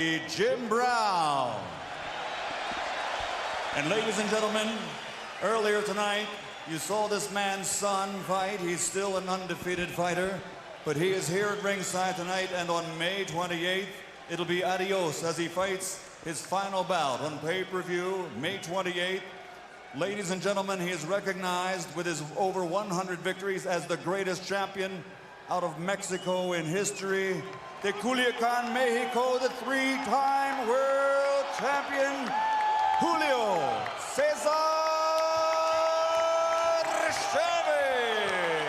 Jim Brown. And ladies and gentlemen, earlier tonight, you saw this man's son fight. He's still an undefeated fighter, but he is here at ringside tonight, and on May 28th, it'll be adios as he fights his final bout on pay-per-view, May 28th. Ladies and gentlemen, he is recognized with his over 100 victories as the greatest champion out of Mexico in history. De Culiacan, Mexico, the three-time world champion, Julio Cesar Chavez.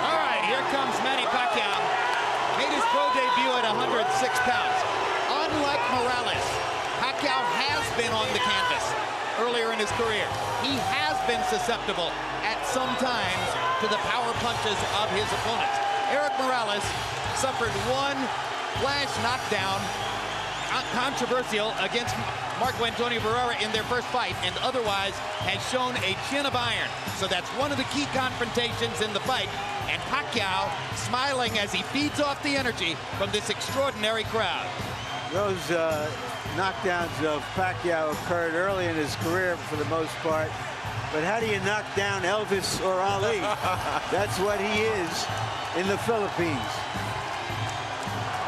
All right, here comes Manny Pacquiao. Made his pro debut at 106 pounds. Unlike Morales, Pacquiao has been on the canvas earlier in his career. He has been susceptible at some times to the power punches of his opponents. Erik Morales suffered one flash knockdown, controversial, against Marco Antonio Barrera in their first fight, and otherwise has shown a chin of iron. So that's one of the key confrontations in the fight. And Pacquiao smiling as he feeds off the energy from this extraordinary crowd. Those knockdowns of Pacquiao occurred early in his career for the most part. But how do you knock down Elvis or Ali? That's what he is in the Philippines.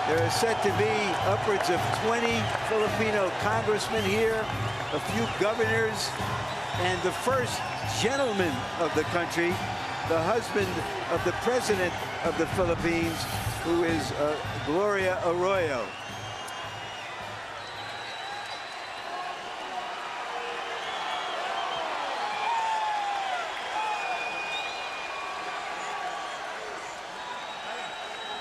There are said to be upwards of 20 Filipino congressmen here, a few governors, and the first gentleman of the country, the husband of the president of the Philippines, who is Gloria Arroyo.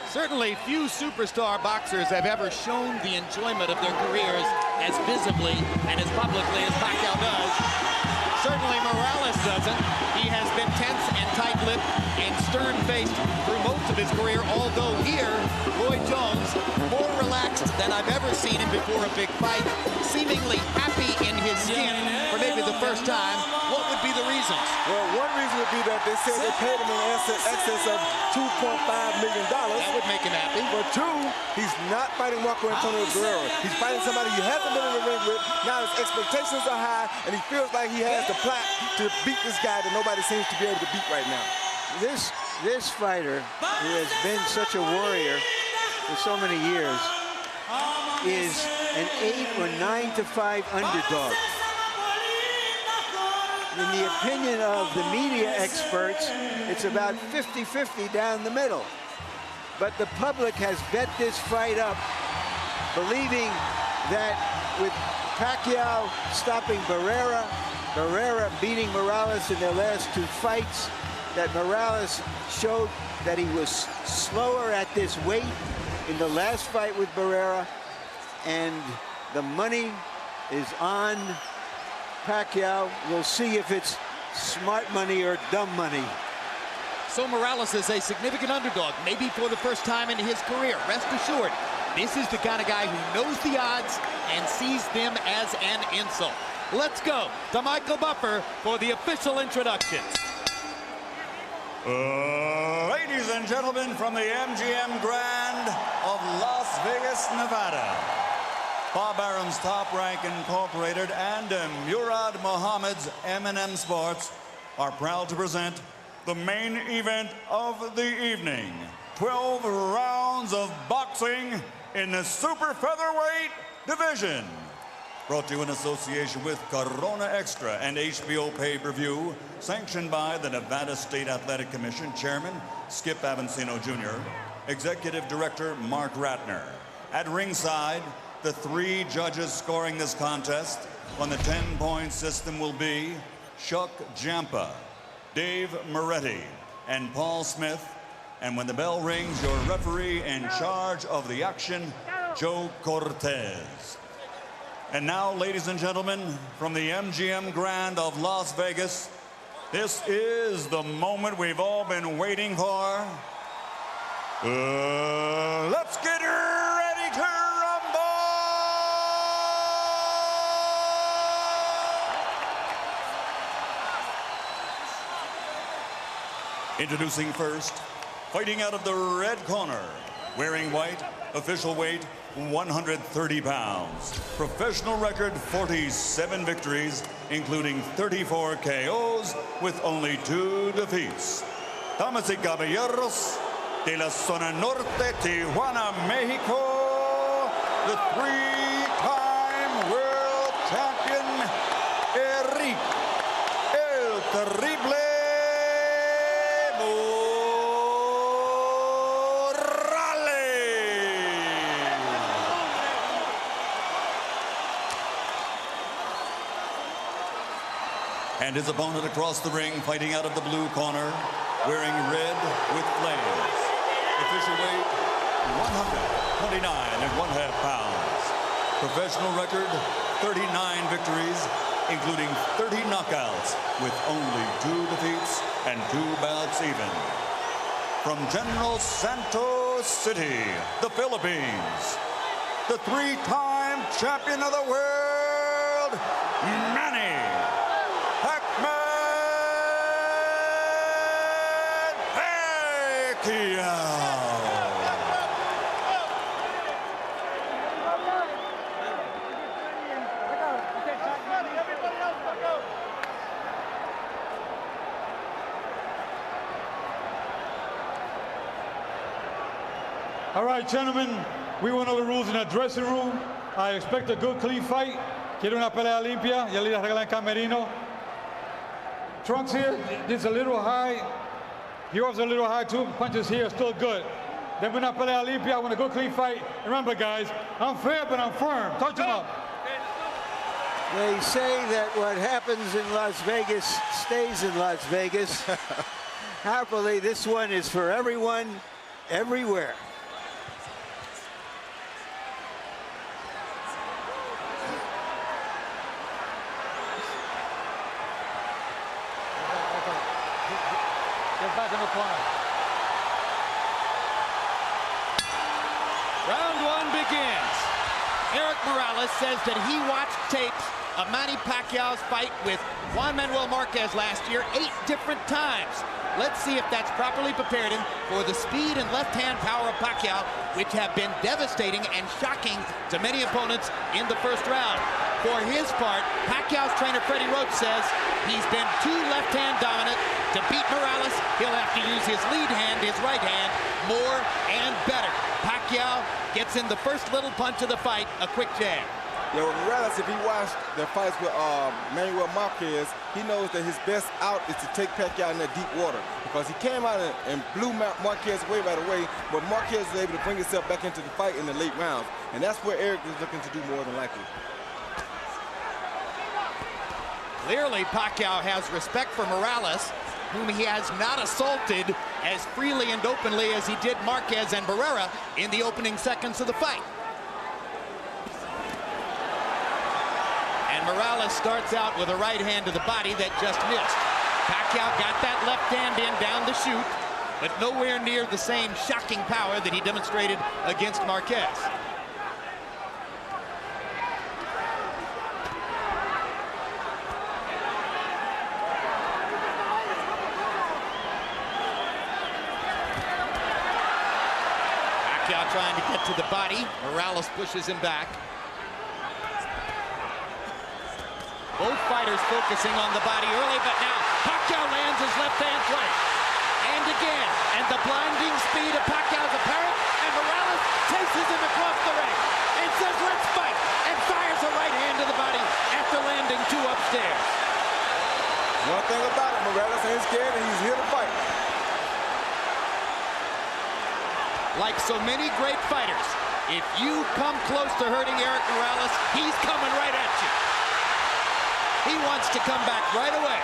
Certainly few superstar boxers have ever shown the enjoyment of their careers as visibly and as publicly as Pacquiao does. Certainly Morales doesn't. He has been tense and tight-lipped and stern-faced through most of his career, although here, Roy Jones, more relaxed than I've ever seen him before a big fight, seemingly happy in his skin for maybe the first time. What would be the reasons? Well, one reason would be that they said they paid him in excess of $2.5 million. That would make him happy. But two, he's not fighting Marco Antonio Barrera. He's fighting somebody he hasn't been in the ring with. Now his expectations are high, and he feels like he has the plaque to beat this guy that nobody seems to be able to beat right now. This fighter, who has been such a warrior for so many years, is an 8 or 9 to 5 underdog. In the opinion of the media experts, it's about 50-50 down the middle. But the public has bet this fight up, believing that with Pacquiao stopping Barrera, Barrera beating Morales in their last two fights, that Morales showed that he was slower at this weight in the last fight with Barrera, and the money is on Pacquiao. We'll see if it's smart money or dumb money. So Morales is a significant underdog, maybe for the first time in his career. Rest assured, this is the kind of guy who knows the odds and sees them as an insult. Let's go to Michael Buffer for the official introductions. Ladies and gentlemen, from the MGM Grand of Las Vegas, Nevada, Bob Arum's Top Rank Incorporated and Murad Muhammad's M&M Sports are proud to present the main event of the evening. 12 rounds of boxing in the super featherweight division. Brought to you in association with Corona Extra and HBO pay-per-view, sanctioned by the Nevada State Athletic Commission Chairman Skip Avancino Jr., Executive Director Mark Ratner. At ringside, the three judges scoring this contest on the 10-point system will be Chuck Jampa, Dave Moretti, and Paul Smith. And when the bell rings, your referee in charge of the action, Joe Cortez. And now, ladies and gentlemen, from the MGM Grand of Las Vegas, this is the moment we've all been waiting for. Let's get ready to rumble! Introducing first, fighting out of the red corner, wearing white, official weight 130 pounds. Professional record 47 victories, including 34 KOs with only 2 defeats. Damas y caballeros, de la zona norte, Tijuana, Mexico, the 3-time world champion, Erik, el terrible and his opponent across the ring, fighting out of the blue corner, wearing red with flames. Official weight 129.5 pounds. Professional record 39 victories, including 30 knockouts, with only 2 defeats and 2 bouts even. From General Santos City, the Philippines, the 3-time champion of the world, Manny Pacman Pacquiao. All right, gentlemen, we went over the rules in the dressing room. I expect a good, clean fight. Quiero una pelea limpia. Ya le regalan el camerino. Trunks here, this is a little high. Yours a little high too. Punches here, still good. Then we're not pelea limpia. I want a good, clean fight. Remember, guys, I'm fair, but I'm firm. Touch him up. They say that what happens in Las Vegas stays in Las Vegas. Happily, this one is for everyone, everywhere. Get back in the corner. Round 1 begins. Erik Morales says that he watched tapes of Manny Pacquiao's fight with Juan Manuel Marquez last year 8 different times. Let's see if that's properly prepared him for the speed and left-hand power of Pacquiao, which have been devastating and shocking to many opponents in the first round. For his part, Pacquiao's trainer Freddie Roach says he's been too left-hand dominant. To beat Morales, he'll have to use his lead hand, his right hand, more and better. Pacquiao gets in the first little punch of the fight, a quick jab. Yeah, well, Morales, if he watched the fights with Manuel Marquez, he knows that his best out is to take Pacquiao in that deep water, because he came out and blew Marquez away right away, but Marquez was able to bring himself back into the fight in the late rounds, and that's where Erik is looking to do more than likely. Clearly, Pacquiao has respect for Morales, whom he has not assaulted as freely and openly as he did Marquez and Barrera in the opening seconds of the fight. And Morales starts out with a right hand to the body that just missed. Pacquiao got that left hand in down the chute, but nowhere near the same shocking power that he demonstrated against Marquez. Pacquiao trying to get to the body. Morales pushes him back. Both fighters focusing on the body early, but now Pacquiao lands his left hand twice. And again, and the blinding speed of Pacquiao's apparent, and Morales chases him across the ring and says, "Let's fight," and fires a right hand to the body after landing 2 upstairs. One thing about it, Morales ain't scared and he's here to fight. Like so many great fighters, if you come close to hurting Erik Morales, he's coming right at you. He wants to come back right away.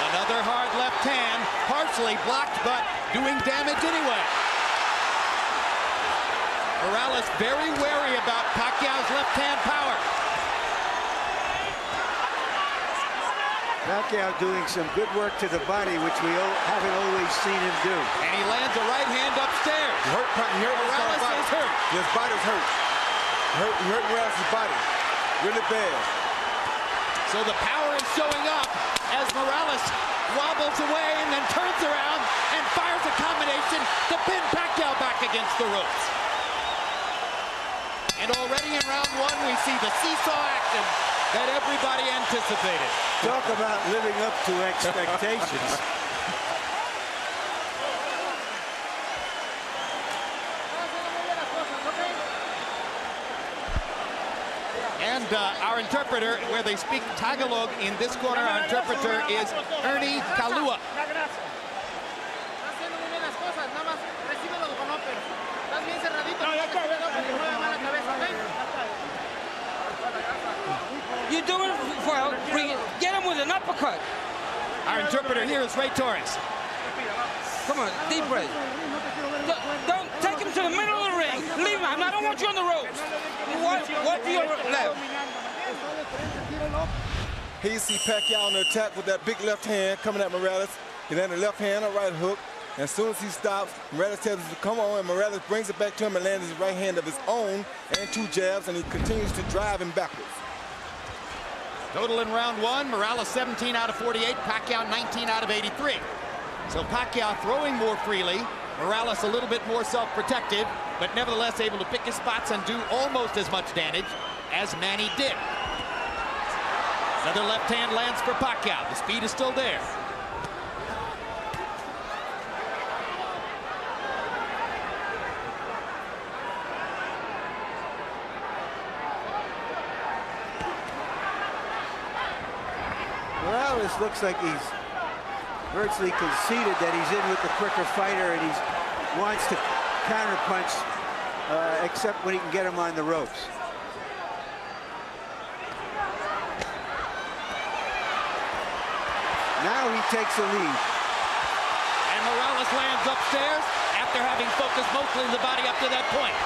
Another hard left hand, partially blocked, but doing damage anyway. Morales very wary about Pacquiao's left hand power. Pacquiao doing some good work to the body, which we haven't always seen him do. And he lands a right hand upstairs. He hurt Morales is hurt. His body's hurt. He hurt Morales' body really bad. So the power is showing up as Morales wobbles away and then turns around and fires a combination to pin Pacquiao back against the ropes. And already in round one, we see the seesaw action that everybody anticipated. Talk about living up to expectations. And our interpreter, where they speak Tagalog in this corner, our interpreter is Ernie Kalua. You do it for get him with an uppercut. Our interpreter here is Ray Torres. Come on, deep breath. Don't take him to the middle of the ring. Leave him. I don't want you on the ropes. What do you left? Here you see Pacquiao on the attack with that big left hand coming at Morales. He landed a left hand, a right hook. And as soon as he stops, Morales tells him to come on, and Morales brings it back to him and lands his right hand of his own and 2 jabs, and he continues to drive him backwards. Total in round one, Morales 17 out of 48, Pacquiao 19 out of 83. So Pacquiao throwing more freely, Morales a little bit more self-protective, but nevertheless able to pick his spots and do almost as much damage as Manny did. Another left hand lands for Pacquiao. The speed is still there. Morales looks like he's virtually conceded that he's in with the quicker fighter, and he wants to counterpunch, except when he can get him on the ropes. Now he takes a lead. And Morales lands upstairs after having focused mostly the body up to that point.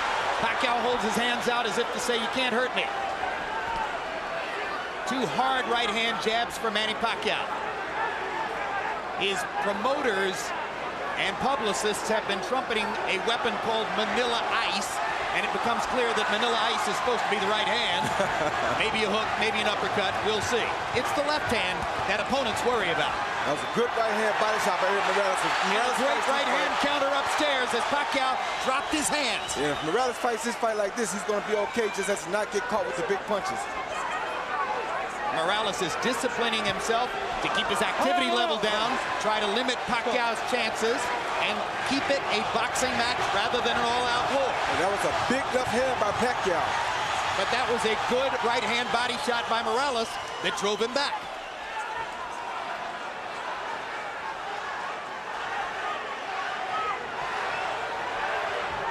Pacquiao holds his hands out as if to say, you can't hurt me. 2 hard right hand jabs for Manny Pacquiao. His promoters and publicists have been trumpeting a weapon called Manila Ice, and it becomes clear that Manila Ice is supposed to be the right hand. Maybe a hook, maybe an uppercut, we'll see. It's the left hand that opponents worry about. That was a good right hand body shot by Erik Morales. And a great right hand counter upstairs as Pacquiao dropped his hands. Yeah, if Morales fights this fight like this, he's going to be okay, just has to not get caught with the big punches. Morales is disciplining himself to keep his activity level down, try to limit Pacquiao's chances, and keep it a boxing match rather than an all-out war. And that was a big left hand by Pacquiao. But that was a good right-hand body shot by Morales that drove him back.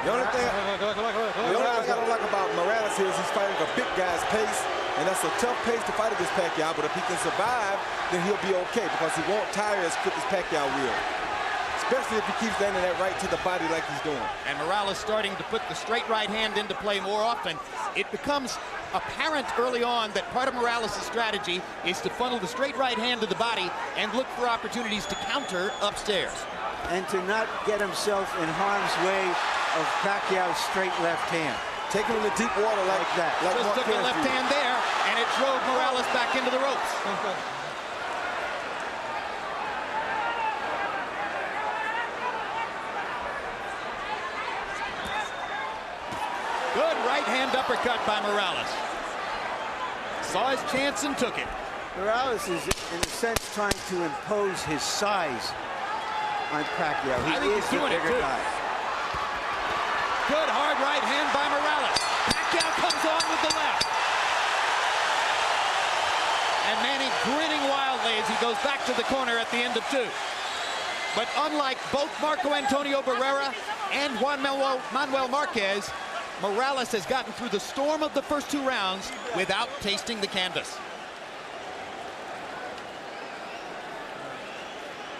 The only thing I don't like about Morales here is he's fighting a big guy's pace, and that's a tough pace to fight against Pacquiao, but if he can survive, then he'll be okay because he won't tire as quick as Pacquiao will. Especially if he keeps landing that right to the body like he's doing. And Morales starting to put the straight right hand into play more often. It becomes apparent early on that part of Morales' strategy is to funnel the straight right hand to the body and look for opportunities to counter upstairs. And to not get himself in harm's way of Pacquiao's straight left hand. Take him in the deep water like that. Like just took a left hand there, and it drove Morales back into the ropes. Good right hand uppercut by Morales. Saw his chance and took it. Morales is, in a sense, trying to impose his size on Pacquiao. He is the bigger guy. Good hard right hand by Morales. Pacquiao comes on with the left. And Manny grinning wildly as he goes back to the corner at the end of 2. But unlike both Marco Antonio Barrera and Juan Manuel Marquez, Morales has gotten through the storm of the first 2 rounds without tasting the canvas.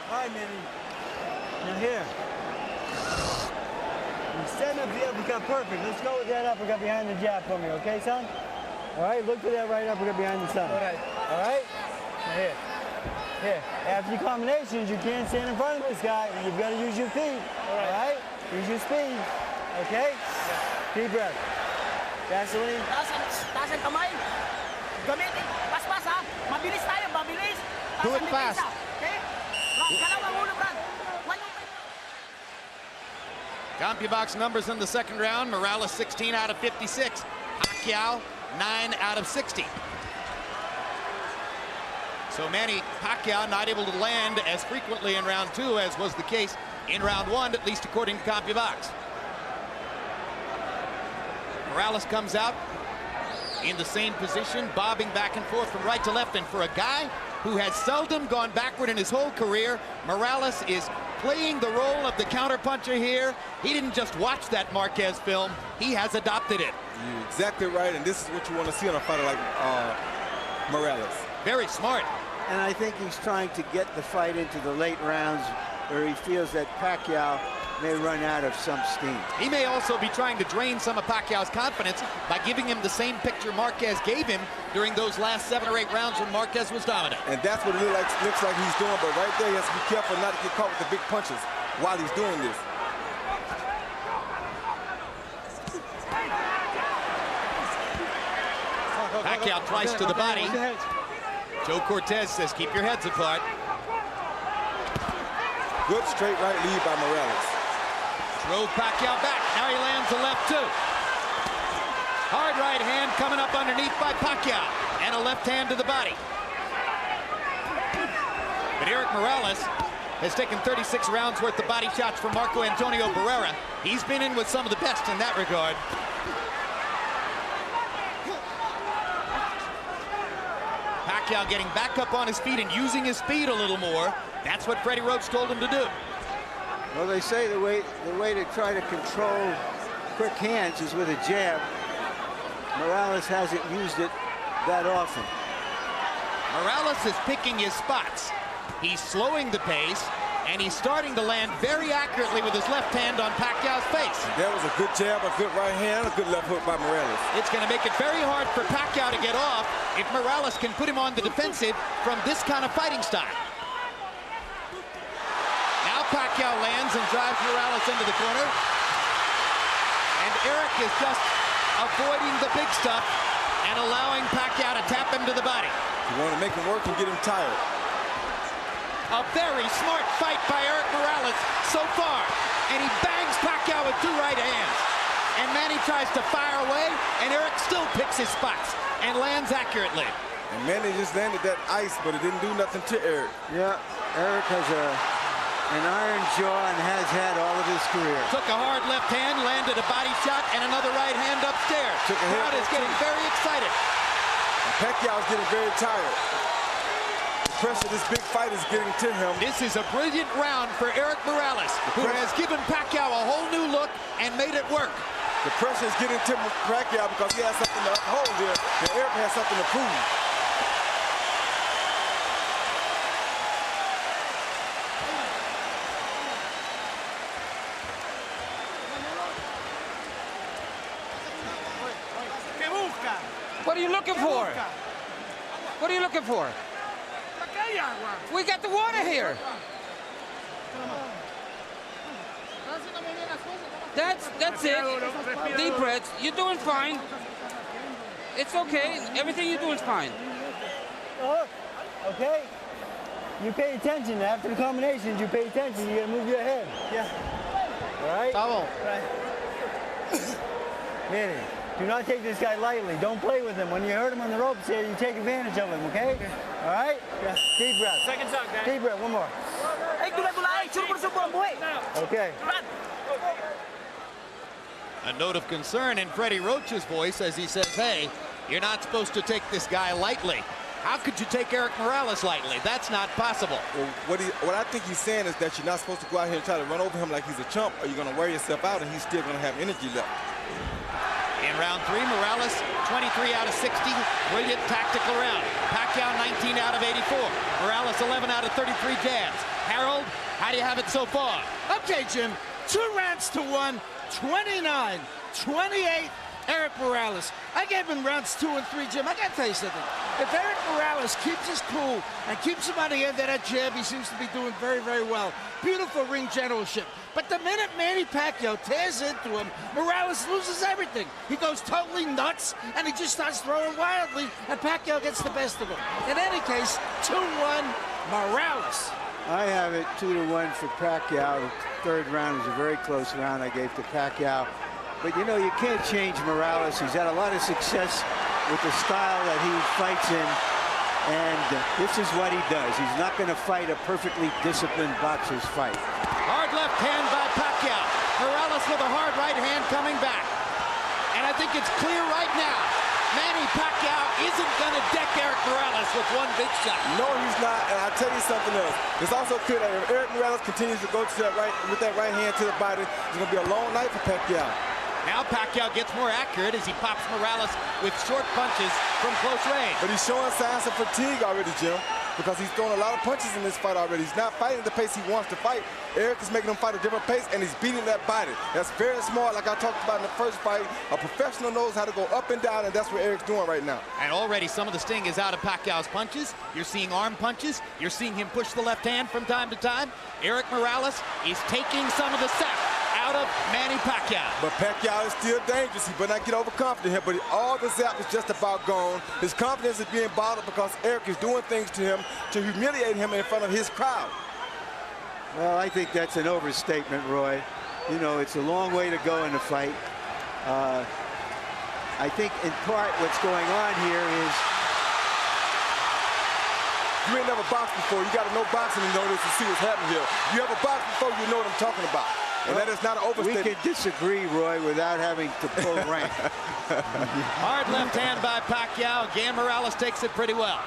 Hi, Manny. Now here. You stand up the uppercut perfect. Let's go with that uppercut behind the jab for me, okay, son? All right, look for that right uppercut behind the sun. All right. Now here. Here, after your combinations, you can't stand in front of this guy. You've got to use your feet. All right? Use your speed. Okay? Deep breath. Gasoline. Taas ang kamay. Gamitin. Paspas ha. Mabilis tayo, mabilis. Do it fast. Okay? Brad, galaw ang ulo, Brad. CompuBox numbers in the second round. Morales 16 out of 56. Pacquiao 9 out of 60. So Manny Pacquiao not able to land as frequently in round 2 as was the case in round 1, at least according to CompuBox. Morales comes out in the same position, bobbing back and forth from right to left. And for a guy who has seldom gone backward in his whole career, Morales is playing the role of the counterpuncher here. He didn't just watch that Marquez film, he has adopted it. You're exactly right, and this is what you want to see on a fighter like Morales. Very smart. And I think he's trying to get the fight into the late rounds where he feels that Pacquiao may run out of some steam. He may also be trying to drain some of Pacquiao's confidence by giving him the same picture Marquez gave him during those last 7 or 8 rounds when Marquez was dominant. And that's what it looks like he's doing, but right there he has to be careful not to get caught with the big punches while he's doing this. Pacquiao twice to the body. Joe Cortez says, keep your heads apart. Good straight right lead by Morales. Drove Pacquiao back. Now he lands a left too. Hard right hand coming up underneath by Pacquiao. And a left hand to the body. But Erik Morales has taken 36 rounds worth of body shots from Marco Antonio Barrera. He's been in with some of the best in that regard. Pacquiao getting back up on his feet and using his speed a little more. That's what Freddie Roach told him to do. Well, they say the way to try to control quick hands is with a jab. Morales hasn't used it that often. Morales is picking his spots. He's slowing the pace, and he's starting to land very accurately with his left hand on Pacquiao's face. That was a good jab, a good right hand, a good left hook by Morales. It's going to make it very hard for Pacquiao to get off if Morales can put him on the defensive from this kind of fighting style. Now Pacquiao lands and drives Morales into the corner. And Erik is just avoiding the big stuff and allowing Pacquiao to tap him to the body. You want to make him work and get him tired. A very smart fight by Erik Morales so far. And he bangs Pacquiao with 2 right hands. And Manny tries to fire away, and Erik still picks his spots and lands accurately. And Manny just landed that ice, but it didn't do nothing to Erik. Yeah, Erik has an iron jaw and has had all of his career. Took a hard left hand, landed a body shot, and another right hand upstairs. The crowd is getting very excited. And Pacquiao's getting very tired. The pressure this big fight is getting to him. This is a brilliant round for Erik Morales, who has given Pacquiao a whole new look and made it work. The pressure is getting to Pacquiao because he has something to uphold here, and Erik has something to prove. What are you looking for? What are you looking for? We got the water here. That's it. Deep breaths. You're doing fine. It's okay. Everything you're doing is fine. Okay? You pay attention. After the combinations, you pay attention. You gotta move your head. Yeah. All right? Foul. Right. Manny, do not take this guy lightly. Don't play with him. When you hurt him on the ropes here, you take advantage of him, okay? All right? Yeah. Deep breath. Second shot, guys. Deep breath. One more. Okay. A note of concern in Freddie Roach's voice as he says, hey, you're not supposed to take this guy lightly. How could you take Erik Morales lightly? That's not possible. Well, what I think he's saying is that you're not supposed to go out here and try to run over him like he's a chump, or you're going to wear yourself out and he's still going to have energy left. In round 3, Morales, 23 out of 60. Brilliant tactical round. Pacquiao, 19 out of 84. Morales, 11 out of 33 jabs. Harold, how do you have it so far? Okay, Jim. 2 rounds to 1. 29-28, Erik Morales. I gave him rounds 2 and 3, Jim. I got to tell you something. If Erik Morales keeps his cool and keeps him on the end of that jab, he seems to be doing very, very well. Beautiful ring generalship. But the minute Manny Pacquiao tears into him, Morales loses everything. He goes totally nuts, and he just starts throwing wildly, and Pacquiao gets the best of him. In any case, 2-1 Morales. I have it 2-1 for Pacquiao. The third round was a very close round I gave to Pacquiao. But, you know, you can't change Morales. He's had a lot of success with the style that he fights in, and this is what he does. He's not going to fight a perfectly disciplined boxer's fight. Hard left hand by Pacquiao. Morales with a hard right hand coming back. And I think it's clear right now, Manny Pacquiao isn't going to deck Erik Morales with one big shot. No, he's not, and I'll tell you something else. It's also clear that if Erik Morales continues to go to that with that right hand to the body, it's going to be a long night for Pacquiao. Now Pacquiao gets more accurate as he pops Morales with short punches from close range. But he's showing signs of fatigue already, Jim, because he's throwing a lot of punches in this fight already. He's not fighting the pace he wants to fight. Erik is making him fight a different pace, and he's beating that body. That's very smart, like I talked about in the first fight. A professional knows how to go up and down, and that's what Erik's doing right now. And already some of the sting is out of Pacquiao's punches. You're seeing arm punches. You're seeing him push the left hand from time to time. Erik Morales is taking some of the sap out of Manny Pacquiao. But Pacquiao is still dangerous. He better not get overconfident here, but all the zap is just about gone. His confidence is being bottled because Erik is doing things to him to humiliate him in front of his crowd. Well, I think that's an overstatement, Roy. You know, it's a long way to go in the fight. I think in part what's going on here is you ain't never boxed before. You got to know boxing to know this and see what's happening here. You ever boxed before, you know what I'm talking about. And that is not an overstatement. We can disagree, Roy, without having to pull rank. Hard left hand by Pacquiao. Again, Morales takes it pretty well.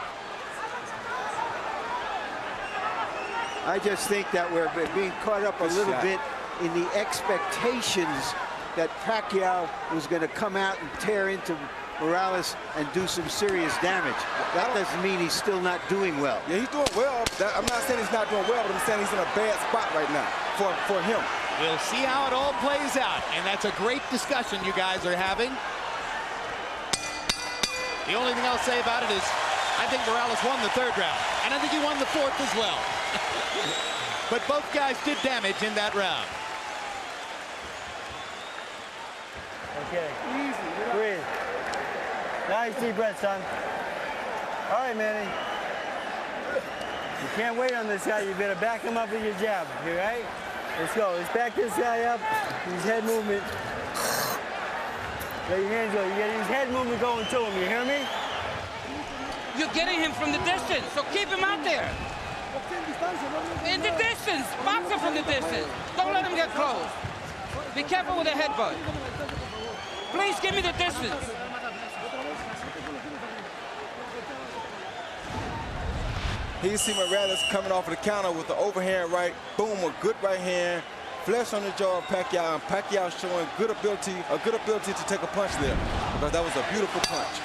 I just think that we're being caught up a little bit in the expectations that Pacquiao was going to come out and tear into Morales and do some serious damage. That doesn't mean he's still not doing well. Yeah, he's doing well. I'm not saying he's not doing well, but I'm saying he's in a bad spot right now for him. We'll see how it all plays out, and that's a great discussion you guys are having. The only thing I'll say about it is I think Morales won the third round, and I think he won the fourth as well. But both guys did damage in that round. Okay. Easy. Breathe. Nice deep breath, son. All right, Manny. You can't wait on this guy. You better back him up with your jab. You right? Let's go. Let's back this guy up. Use head movement. Let your hands go. You gotta use head movement going to him. You hear me? You're getting him from the distance, so keep him out there. In the distance. Box him from the distance. Don't let him get close. Be careful with the headbutt. Please give me the distance. Here you see Morales coming off of the counter with the overhand right. Boom, a good right hand. Flesh on the jaw of Pacquiao, and Pacquiao showing a good ability to take a punch there, because that was a beautiful punch.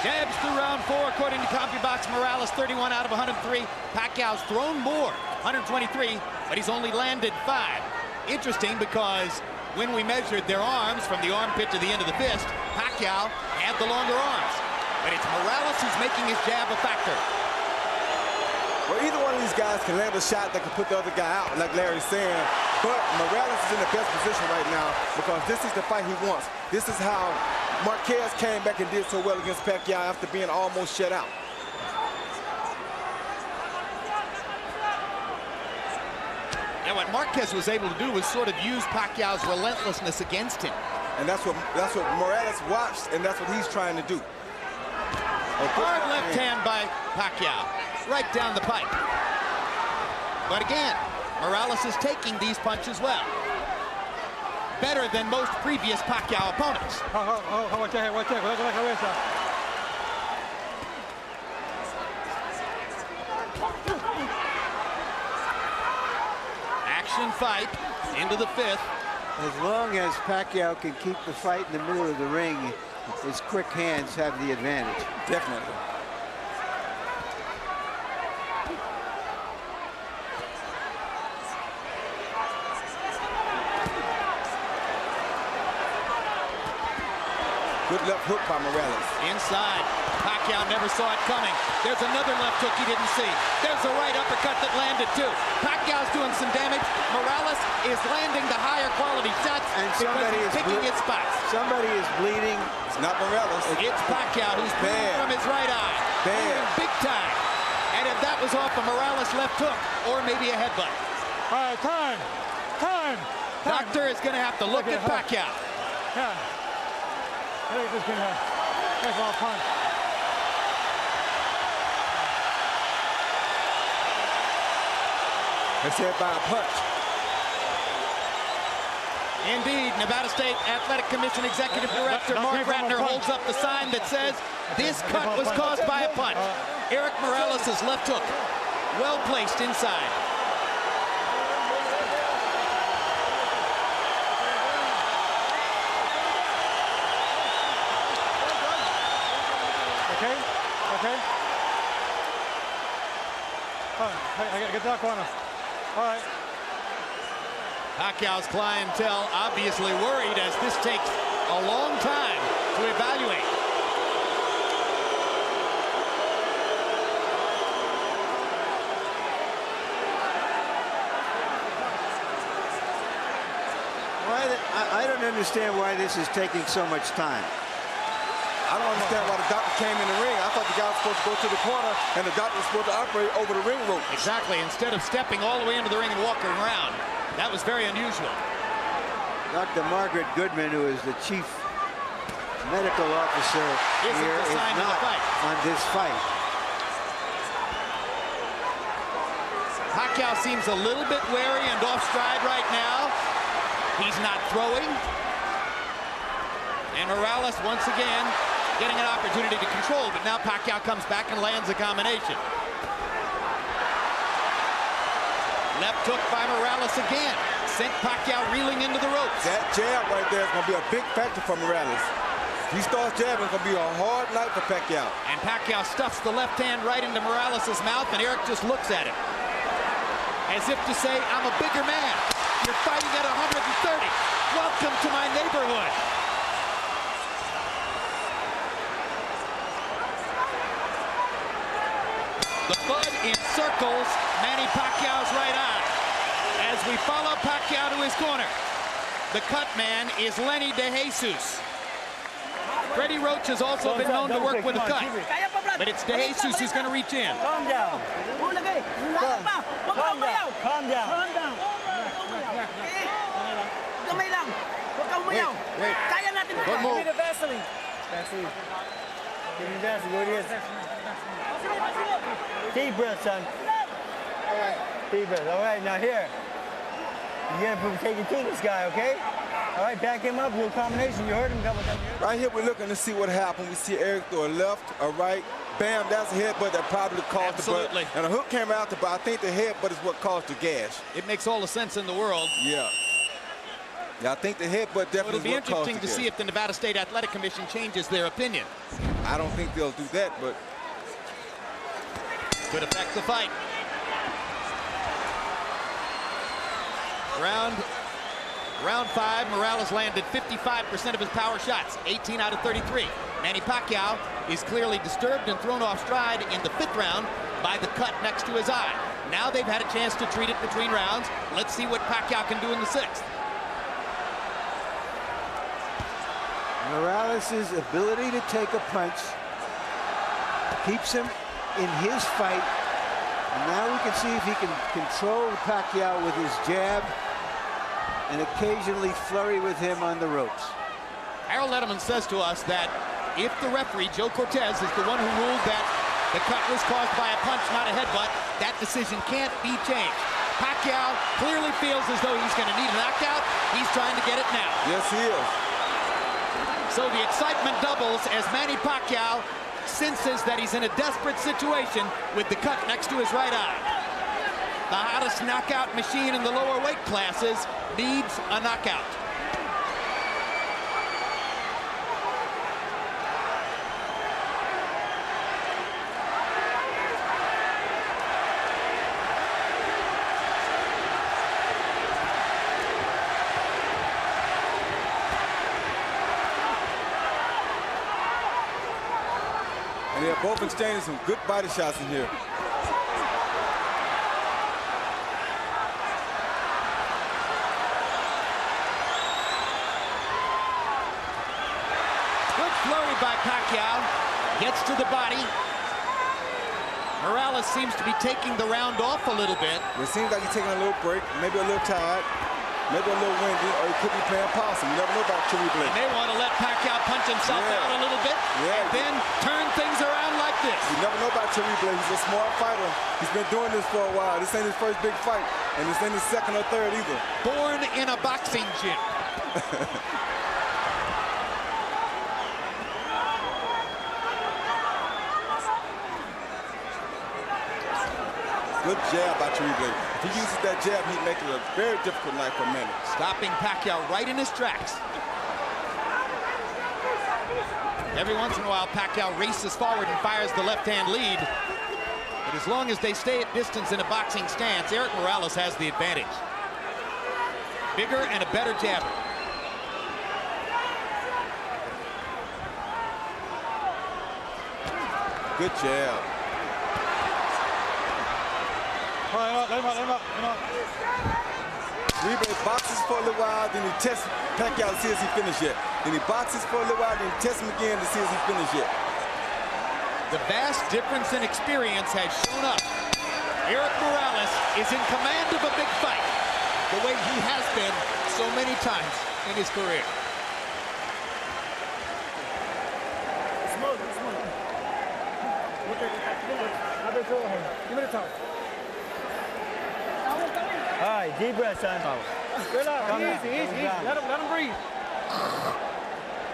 Jabs through round 4, according to CompuBox. Morales 31 out of 103. Pacquiao's thrown more, 123, but he's only landed 5. Interesting, because when we measured their arms from the armpit to the end of the fist, Pacquiao had the longer arms. But it's Morales who's making his jab a factor. Well, either one of these guys can land a shot that can put the other guy out, like Larry's saying. But Morales is in the best position right now because this is the fight he wants. This is how Marquez came back and did so well against Pacquiao after being almost shut out. And what Marquez was able to do was sort of use Pacquiao's relentlessness against him. And that's what Morales watched, and that's what he's trying to do. Hard left hand by Pacquiao, right down the pipe. But again, Morales is taking these punches well. Better than most previous Pacquiao opponents. Action fight into the 5th. As long as Pacquiao can keep the fight in the middle of the ring, his quick hands have the advantage. Definitely. Good left hook by Morales. Inside. Pacquiao never saw it coming. There's another left hook he didn't see. There's a right uppercut that landed too. Pacquiao's doing some damage. Morales is landing the higher quality shots And because somebody he's is picking his spots. Somebody is bleeding. It's not Morales. It's Pacquiao who's bleeding Bad. from his right eye. Bad. Bleeding big time. And if that was off a Morales left hook, or maybe a headbutt. All right, time. Doctor is going to have to look at Pacquiao. Yeah. I think this can take off punch. It's hit by a punch. Indeed, Nevada State Athletic Commission Executive Director Mark Ratner holds up the sign that says this cut was caused by a punch. Erik Morales' left hook, well placed inside. Okay. All right, I gotta get that corner. All right. Pacquiao's clientele obviously worried as this takes a long time to evaluate. I don't understand why this is taking so much time. I don't understand why the doctor came in the ring. I thought the guy was supposed to go to the corner and the doctor was supposed to operate over the ring rope. Exactly, instead of stepping all the way into the ring and walking around. That was very unusual. Dr. Margaret Goodman, who is the chief medical officer here, is not on this fight. Pacquiao seems a little bit wary and off stride right now. He's not throwing. And Morales once again getting an opportunity to control, but now Pacquiao comes back and lands a combination. Left hook by Morales again. Sent Pacquiao reeling into the ropes. That jab right there is going to be a big factor for Morales. If he starts jabbing, it's going to be a hard night for Pacquiao. And Pacquiao stuffs the left hand right into Morales' mouth, and Erik just looks at it. As if to say, I'm a bigger man. You're fighting at 130. Welcome to my neighborhood. The bud encircles Manny Pacquiao's right eye. As we follow Pacquiao to his corner, the cut man is Lenny DeJesus. Freddie Roach has also been known to work with a cut, but it's DeJesus who's going to reach in. Calm down. Calm down. Wait. Kaya natin ito. Give me the Vaseline. Vaseline. Give me Vaseline. What it is. Deep breath, son. All right. Deep breath. All right, now here. You gotta take it to this guy, okay? All right, back him up, do a combination. You heard him a couple times. Right here, we're looking to see what happened. We see Erik throw a left, a right. Bam, that's a headbutt that probably caused Absolutely. the butt. And a hook came out, but I think the headbutt is what caused the gash. It makes all the sense in the world. Yeah. Yeah, I think the headbutt definitely It'll be is what caused interesting the to gash. see if the Nevada State Athletic Commission changes their opinion. I don't think they'll do that, but Could affect the fight. Round 5, Morales landed 55% of his power shots, 18 out of 33. Manny Pacquiao is clearly disturbed and thrown off stride in the 5th round by the cut next to his eye. Now they've had a chance to treat it between rounds. Let's see what Pacquiao can do in the 6th. Morales' ability to take a punch keeps him in his fight. And now we can see if he can control Pacquiao with his jab and occasionally flurry with him on the ropes. Harold Edelman says to us that if the referee, Joe Cortez, is the one who ruled that the cut was caused by a punch, not a headbutt, that decision can't be changed. Pacquiao clearly feels as though he's going to need a knockout. He's trying to get it now. yes, he is. So the excitement doubles as Manny Pacquiao senses that he's in a desperate situation with the cut next to his right eye. The hottest knockout machine in the lower weight classes needs a knockout. both exchanging some good body shots in here. Good flurry by Pacquiao. Gets to the body. Morales seems to be taking the round off a little bit. It seems like he's taking a little break, maybe a little tired, maybe a little windy, or he could be playing possum. You never know about Cherry Blake. And they want to let Pacquiao punch himself out a little bit, and then turn things around like this. You never know about Cherry Blake. He's a smart fighter. He's been doing this for a while. This ain't his first big fight, and this ain't his second or third either. Born in a boxing gym. Good jab by Cherry Blake. If he uses that jab, he'd make it a very difficult night for Manny. Stopping Pacquiao right in his tracks. Every once in a while, Pacquiao races forward and fires the left-hand lead. But as long as they stay at distance in a boxing stance, Erik Morales has the advantage. Bigger and a better jabber. Good jab. Let him up. Cherry boxes for a little while, then he tests Pacquiao to see if he finished yet. Then he boxes for a little while, then he tests him again to see if he finished yet. The vast difference in experience has shown up. Erik Morales is in command of a big fight, the way he has been so many times in his career. Give me the top. All right, deep breath, son. Relax, easy. Let him breathe.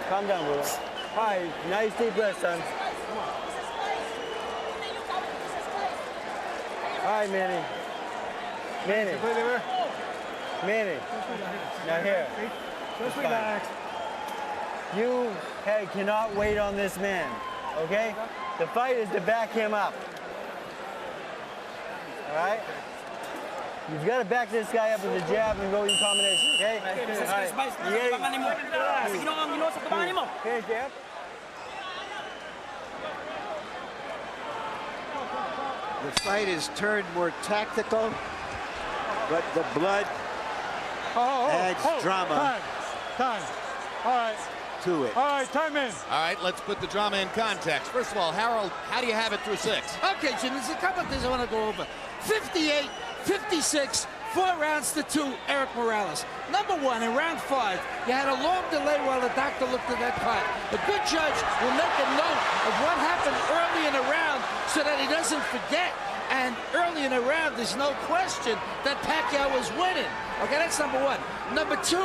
Calm down, bro. All right, nice deep breath, son. All right, Manny. Now here. Just relax. You cannot wait on this man, okay? The fight is to back him up. All right? You've got to back this guy up with a jab and go in combination, okay? All right. Okay, jab. The fight is turned more tactical, but the blood adds drama. Time. All right. To it. All right, time in. All right, let's put the drama in context. First of all, Harold, how do you have it through 6? Okay, Jim, there's a couple of things I want to go over. 58, 56, 4 rounds to 2, Erik Morales. Number 1, in round 5, you had a long delay while the doctor looked at that cut. A good judge will make a note of what happened early in the round so that he doesn't forget. And early in the round, there's no question that Pacquiao was winning. Okay, that's number 1. Number 2,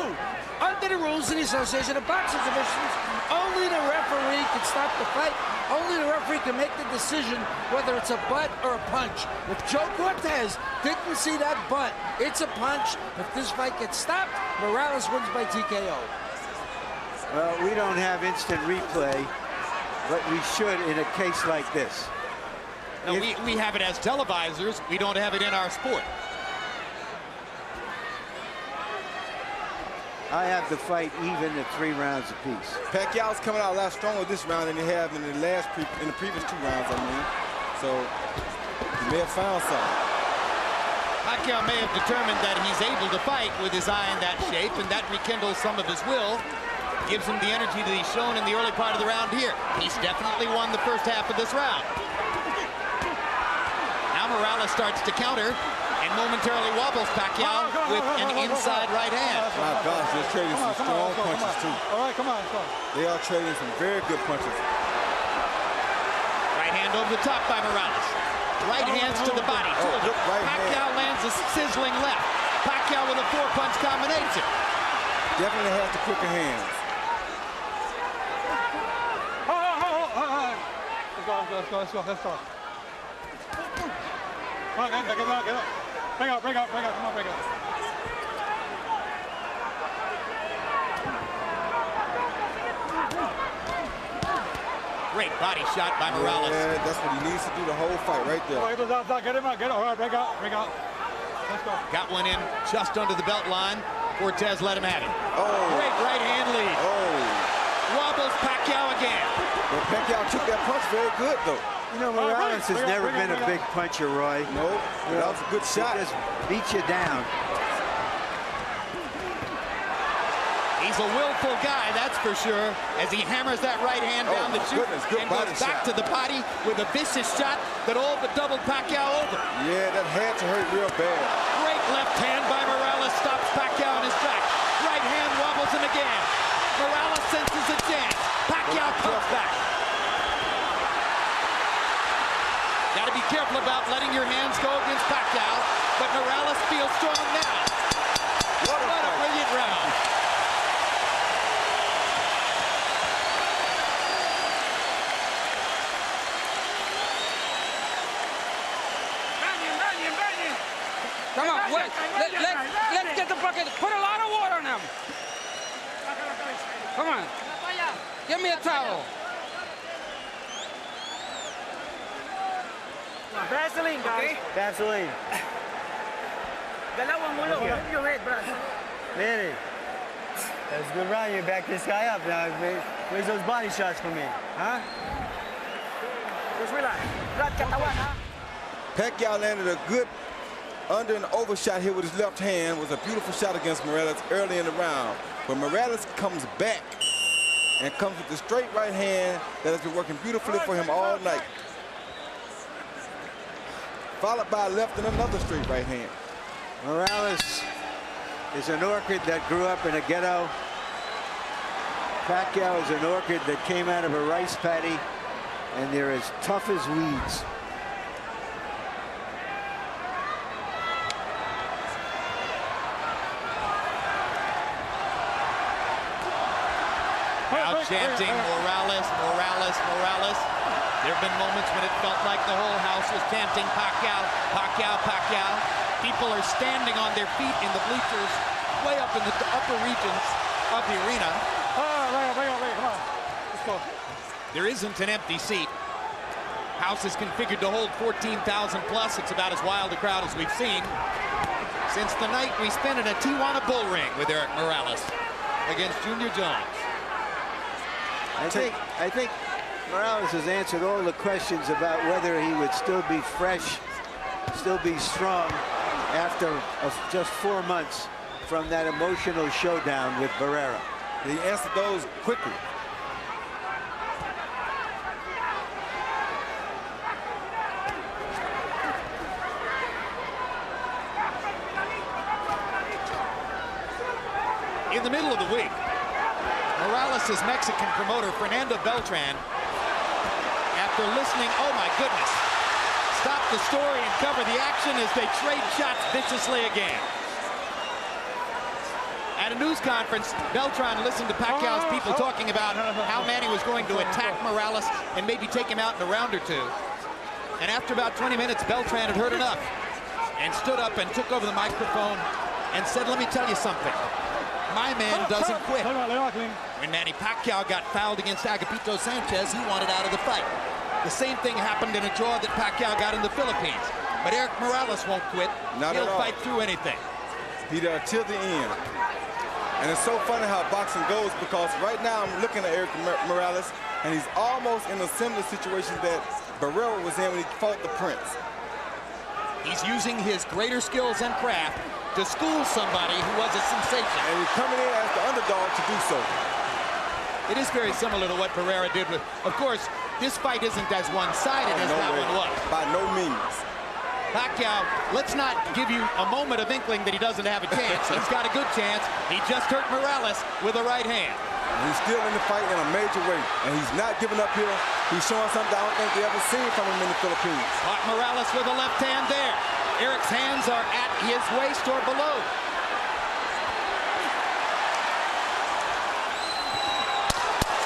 under the rules of the Association of Boxing Commissions, only the referee can stop the fight. Only the referee can make the decision whether it's a butt or a punch. If Joe Cortez didn't see that butt, it's a punch. If this fight gets stopped, Morales wins by TKO. Well, we don't have instant replay, but we should in a case like this. No, we have it as televisors. We don't have it in our sport. I have the fight even at 3 rounds apiece. Pacquiao's coming out a lot stronger this round than he have in the previous 2 rounds, I mean. So he may have found something. Pacquiao may have determined that he's able to fight with his eye in that shape, and that rekindles some of his will. Gives him the energy that he's shown in the early part of the round here. He's definitely won the first half of this round. Now Morales starts to counter and momentarily wobbles Pacquiao with an inside right hand. My gosh, they're trading some strong punches too. All right, come on. They are trading some very good punches. Right hand over the top by Morales. Right hands to the body. Pacquiao lands a sizzling left. Pacquiao with a 4-punch combination. Definitely has the quicker hands. Let's go. Come on, get up. Break out. Come on, break out. Great body shot by Morales. Yeah, that's what he needs to do the whole fight right there. Get him out. All right, break out. Let's go. Got one in just under the belt line. Cortez let him have it. Oh. Great right hand lead. Oh. Wobbles Pacquiao again. But Pacquiao took that punch very good, though. You know, Morales has never been a big puncher, Roy. No, that was a good shot. He just beat you down. He's a willful guy, that's for sure, as he hammers that right hand down the chute and goes back to the body with a vicious shot that all but doubled Pacquiao over. Yeah, that had to hurt real bad. Great left hand by Morales stops Pacquiao in his tracks. Right hand wobbles him again. Morales senses a chance. Pacquiao comes back. Got to be careful about letting your hands go against Pacquiao, but Morales feels strong now. What a brilliant round. Come on, let's get the bucket. Put a lot of water on him. Come on. Give me a towel. Vaseline, guys. Okay. Vaseline. Dalawang ulo. Move your head, Brad. Manny, that was a good round. You back this guy up now. Where's those body shots for me? Huh? Just relax. Brad, katawan, ha? Pacquiao landed a good under and over shot here with his left hand. Was a beautiful shot against Morales early in the round. But Morales comes back and comes with the straight right hand that has been working beautifully for him all night. Followed by a left and another straight right hand. Morales is an orchid that grew up in a ghetto. Pacquiao is an orchid that came out of a rice paddy, and they're as tough as weeds. Now chanting Morales, Morales, Morales. There have been moments when it felt like the whole house was chanting Pacquiao, Pacquiao, Pacquiao. People are standing on their feet in the bleachers way up in the upper regions of the arena. Come on. Let's go. There isn't an empty seat. House is configured to hold 14,000 plus. It's about as wild a crowd as we've seen since the night we spent in a Tijuana bull ring with Erik Morales against Junior Jones. I think Morales has answered all the questions about whether he would still be fresh, still be strong after just 4 months from that emotional showdown with Barrera. He answered those quickly. In the middle of the week, Morales' Mexican promoter, Fernando Beltran, after listening, oh my goodness, stopped the story and covered the action as they trade shots viciously again. At a news conference, Beltran listened to Pacquiao's people talking about how Manny was going to attack Morales and maybe take him out in a round or two. And after about 20 minutes, Beltran had heard enough and stood up and took over the microphone and said, let me tell you something. My man doesn't quit. When Manny Pacquiao got fouled against Agapito Sanchez, he wanted out of the fight. The same thing happened in a draw that Pacquiao got in the Philippines. But Erik Morales won't quit. He'll fight through anything. He there till the end. And it's so funny how boxing goes, because right now I'm looking at Erik Morales, and he's almost in a similar situation that Barrera was in when he fought the Prince. He's using his greater skills and craft to school somebody who was a sensation. And he's coming in as the underdog to do so. It is very similar to what Barrera did with, of course, this fight isn't as one-sided as that one was. By no means. Pacquiao, let's not give you a moment of inkling that he doesn't have a chance. He's got a good chance. He just hurt Morales with a right hand. And he's still in the fight in a major way, and he's not giving up here. He's showing something I don't think they ever seen from him in the Philippines. Caught Morales with a left hand there. Erik's hands are at his waist or below.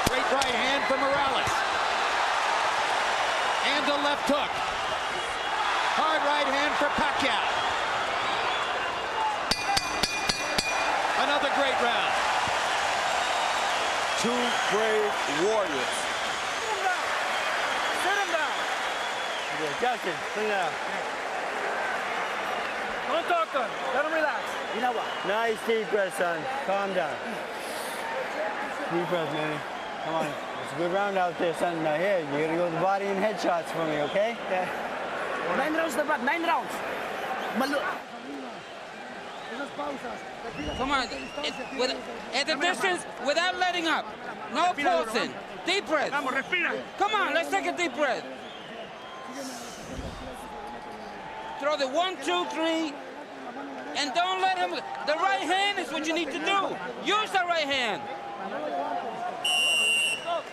Straight right hand for Morales. And a left hook. Hard right hand for Pacquiao. Another great round. Two brave warriors. Sit him down. Yeah, Justin, sit down. Don't talk to him. Let him relax. Ginawa. Nice deep breath, son. Calm down. Deep breath, Manny. Come on. It's a good round out there, son. Now here, you gotta go with the body and headshots for me, okay? Yeah. 9 rounds na, Brad. 9 rounds. Come on. At the distance, without letting up. No pulsing. Deep breath. Come on, let's take a deep breath. Throw the 1, 2, 3. And don't let him. The right hand is what you need to do. Use the right hand.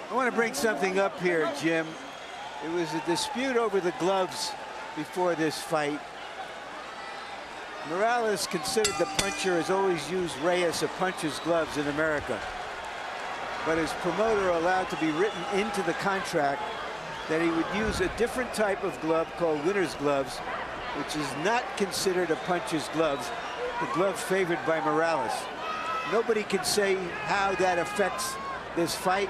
I want to bring something up here, Jim. It was a dispute over the gloves before this fight. Morales, considered the puncher, has always used Reyes, a puncher's gloves in America. But his promoter allowed to be written into the contract that he would use a different type of glove called winner's gloves, which is not considered a puncher's gloves, the glove favored by Morales. Nobody can say how that affects this fight,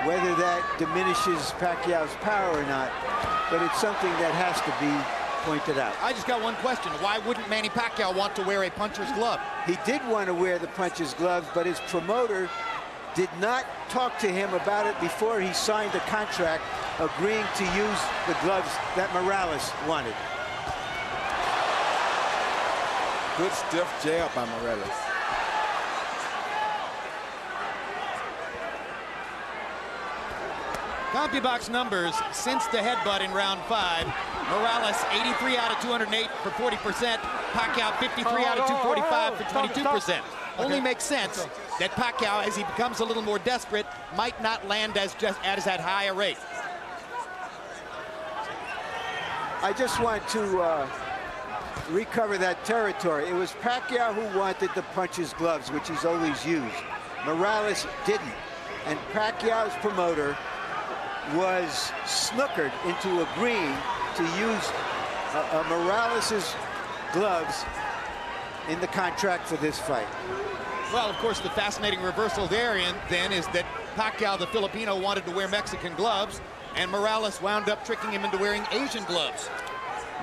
whether that diminishes Pacquiao's power or not, but it's something that has to be pointed out. I just got one question. Why wouldn't Manny Pacquiao want to wear a puncher's glove? He did want to wear the puncher's gloves, but his promoter did not talk to him about it before he signed the contract, agreeing to use the gloves that Morales wanted. Good stiff jab by Morales. CompuBox numbers since the headbutt in round 5. Morales 83 out of 208 for 40%. Pacquiao 53 out of 245 for 22%. Only makes sense that Pacquiao, as he becomes a little more desperate, might not land as at high a rate. I just want to recover that territory. It was Pacquiao who wanted the puncher's gloves, which he's always used. Morales didn't. And Pacquiao's promoter was snookered into agreeing to use Morales's gloves in the contract for this fight. Well, of course, the fascinating reversal therein then is that Pacquiao, the Filipino, wanted to wear Mexican gloves, and Morales wound up tricking him into wearing Asian gloves.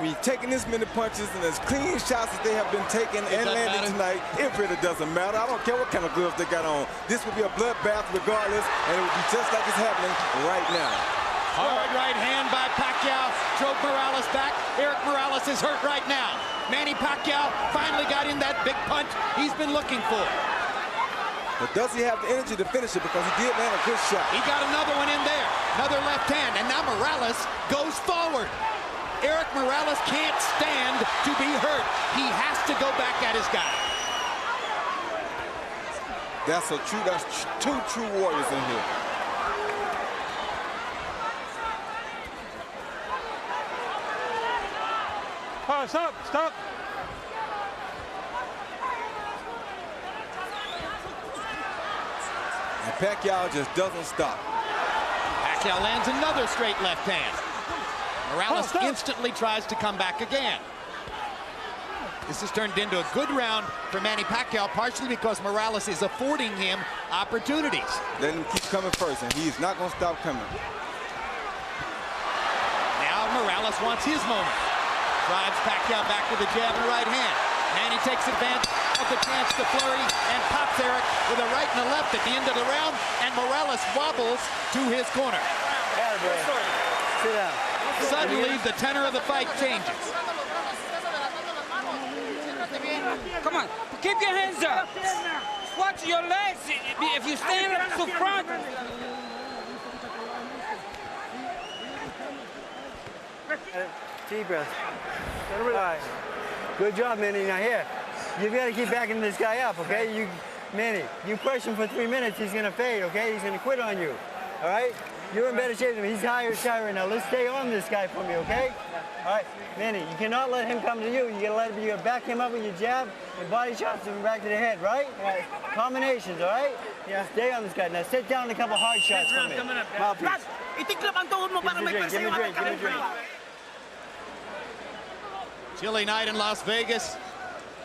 When you're taking this many punches and as clean shots as they have been taking and landing tonight, it really doesn't matter. I don't care what kind of gloves they got on. This will be a bloodbath regardless, and it will be just like it's happening right now. Hard right hand by Pacquiao drove Morales back. Erik Morales is hurt right now. Manny Pacquiao finally got in that big punch he's been looking for. But does he have the energy to finish it? Because he did land a good shot. He got another one in there. Another left hand, and now Morales goes forward. Erik Morales can't stand to be hurt. He has to go back at his guy. That's two true warriors in here. Oh, stop. And Pacquiao just doesn't stop. Pacquiao lands another straight left hand. Morales instantly tries to come back again. This has turned into a good round for Manny Pacquiao, partially because Morales is affording him opportunities. Let him keep coming first, and he's not going to stop coming. Now Morales wants his moment. Drives Pacquiao back with a jab and a right hand. Manny takes advantage of the chance to flurry and pops Erik with a right and a left at the end of the round, and Morales wobbles to his corner. Sit down. Suddenly, the tenor of the fight changes. Come on, keep your hands up. Watch your legs. If you stand up to front. Deep breath. All right. Good job, Manny. Now here, you've got to keep backing this guy up, okay? Manny, you push him for 3 minutes, he's going to fade, okay? He's going to quit on you, all right? You're in better shape than him. He's higher shy right now. Let's stay on this guy for me, okay? All right, Manny, you cannot let him come to you. You gotta back him up with your jab and body shots and back to the head, right? Right. Combinations, all right? Yeah. Stay on this guy. Now sit down a couple hard shots for me. Mouthpiece. Itiklap ang tuhod mo para may Give me a drink. Chilly night in Las Vegas.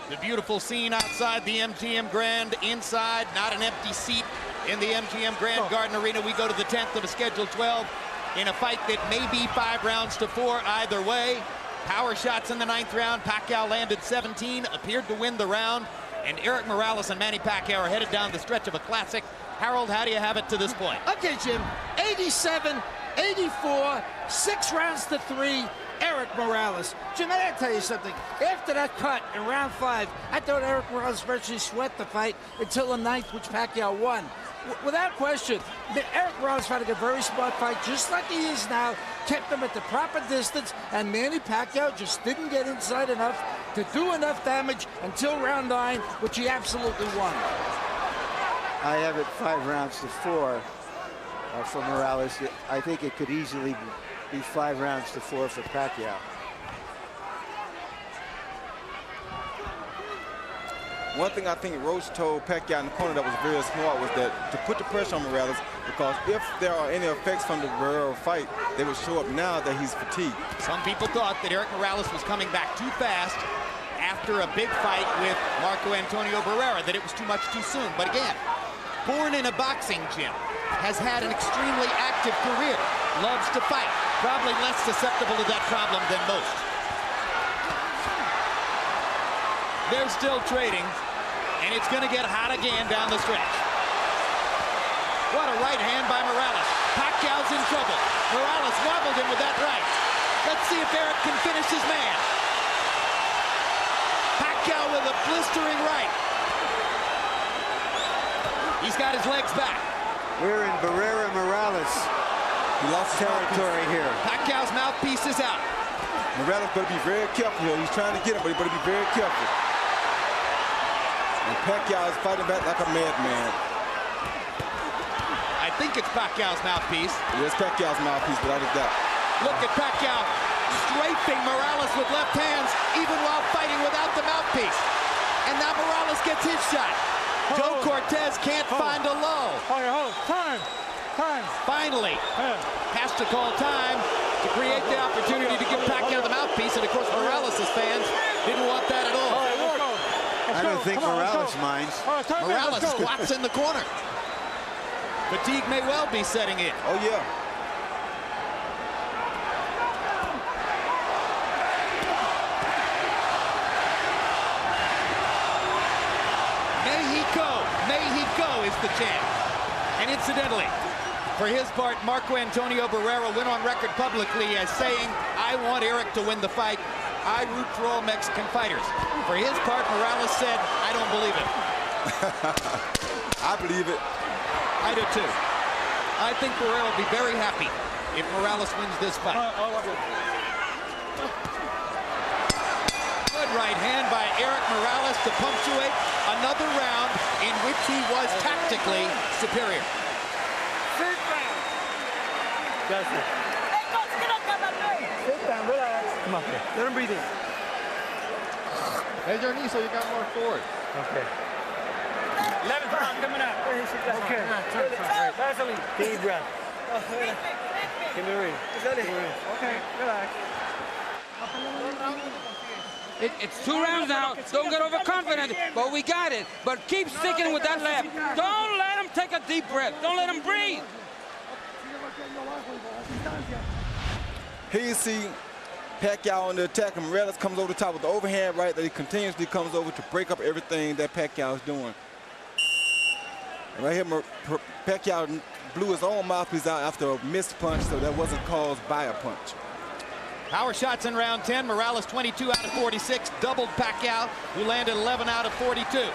The beautiful scene outside the MGM Grand. Inside, not an empty seat in the MGM Grand Garden Arena. We go to the 10th of a scheduled 12 in a fight that may be 5 rounds to 4 either way. Power shots in the 9th round. Pacquiao landed 17, appeared to win the round. And Erik Morales and Manny Pacquiao are headed down the stretch of a classic Harold, how do you have it to this point? Okay, Jim. 87, 84, 6 rounds to 3. Erik Morales. Jim, I gotta tell you something. After that cut in round 5, I thought Erik Morales virtually swept the fight until the 9th, which Pacquiao won. Without question, Erik Morales fought a very smart fight, just like he is now. Kept him at the proper distance, and Manny Pacquiao just didn't get inside enough to do enough damage until round 9, which he absolutely won. I have it 5 rounds to 4 for Morales. I think it could easily be 5 rounds to 4 for Pacquiao. One thing I think Roach told Pacquiao in the corner that was very smart was that to put the pressure on Morales, because if there are any effects from the Barrera fight, they would show up now that he's fatigued. Some people thought that Erik Morales was coming back too fast after a big fight with Marco Antonio Barrera, that it was too much too soon. But again, born in a boxing gym, has had an extremely active career, loves to fight, probably less susceptible to that problem than most. They're still trading, and it's going to get hot again down the stretch. What a right hand by Morales. Pacquiao's in trouble. Morales wobbled him with that right. Let's see if Erik can finish his man. Pacquiao with a blistering right. He's got his legs back. We're in Barrera Morales. He lost territory here. Pacquiao's mouthpiece is out. Morales better be very careful here. He's trying to get him, but he better be very careful. And Pacquiao is fighting back like a madman. I think it's Pacquiao's mouthpiece. It is Pacquiao's mouthpiece, without a doubt. Look at Pacquiao strafing Morales with left hands, even while fighting without the mouthpiece. And now Morales gets his shot. Joe Cortez can't find a low. Time. Finally, has to call time to create the opportunity to give Pacquiao the mouthpiece. And of course, Morales' fans didn't want that at all. I don't think Morales minds. Morales squats in the corner. Fatigue may well be setting in. Oh, yeah. Mexico is the champ. And incidentally, for his part, Marco Antonio Barrera went on record publicly as saying, I want Erik to win the fight. I root for all Mexican fighters. For his part, Morales said, I don't believe it. I believe it. I do too. I think Barrera will be very happy if Morales wins this fight. Good right hand by Erik Morales to punctuate another round in which he was tactically superior. Justin. Sit down, relax. Come on, let him breathe in. Bend your knee so you got more forward. Okay. 11th round coming up. Okay. Deep breath. Give me a ring. Okay, relax. It's 2 rounds now. Don't get overconfident, but we got it. But keep sticking with that left. Don't let him take a deep breath. Don't let him breathe. Here you see Pacquiao on the attack, and Morales comes over the top with the overhand right that he continuously comes over to break up everything that Pacquiao is doing. And right here, Pacquiao blew his own mouthpiece out after a missed punch, so that wasn't caused by a punch. Power shots in round 10. Morales 22 out of 46, doubled Pacquiao, who landed 11 out of 42.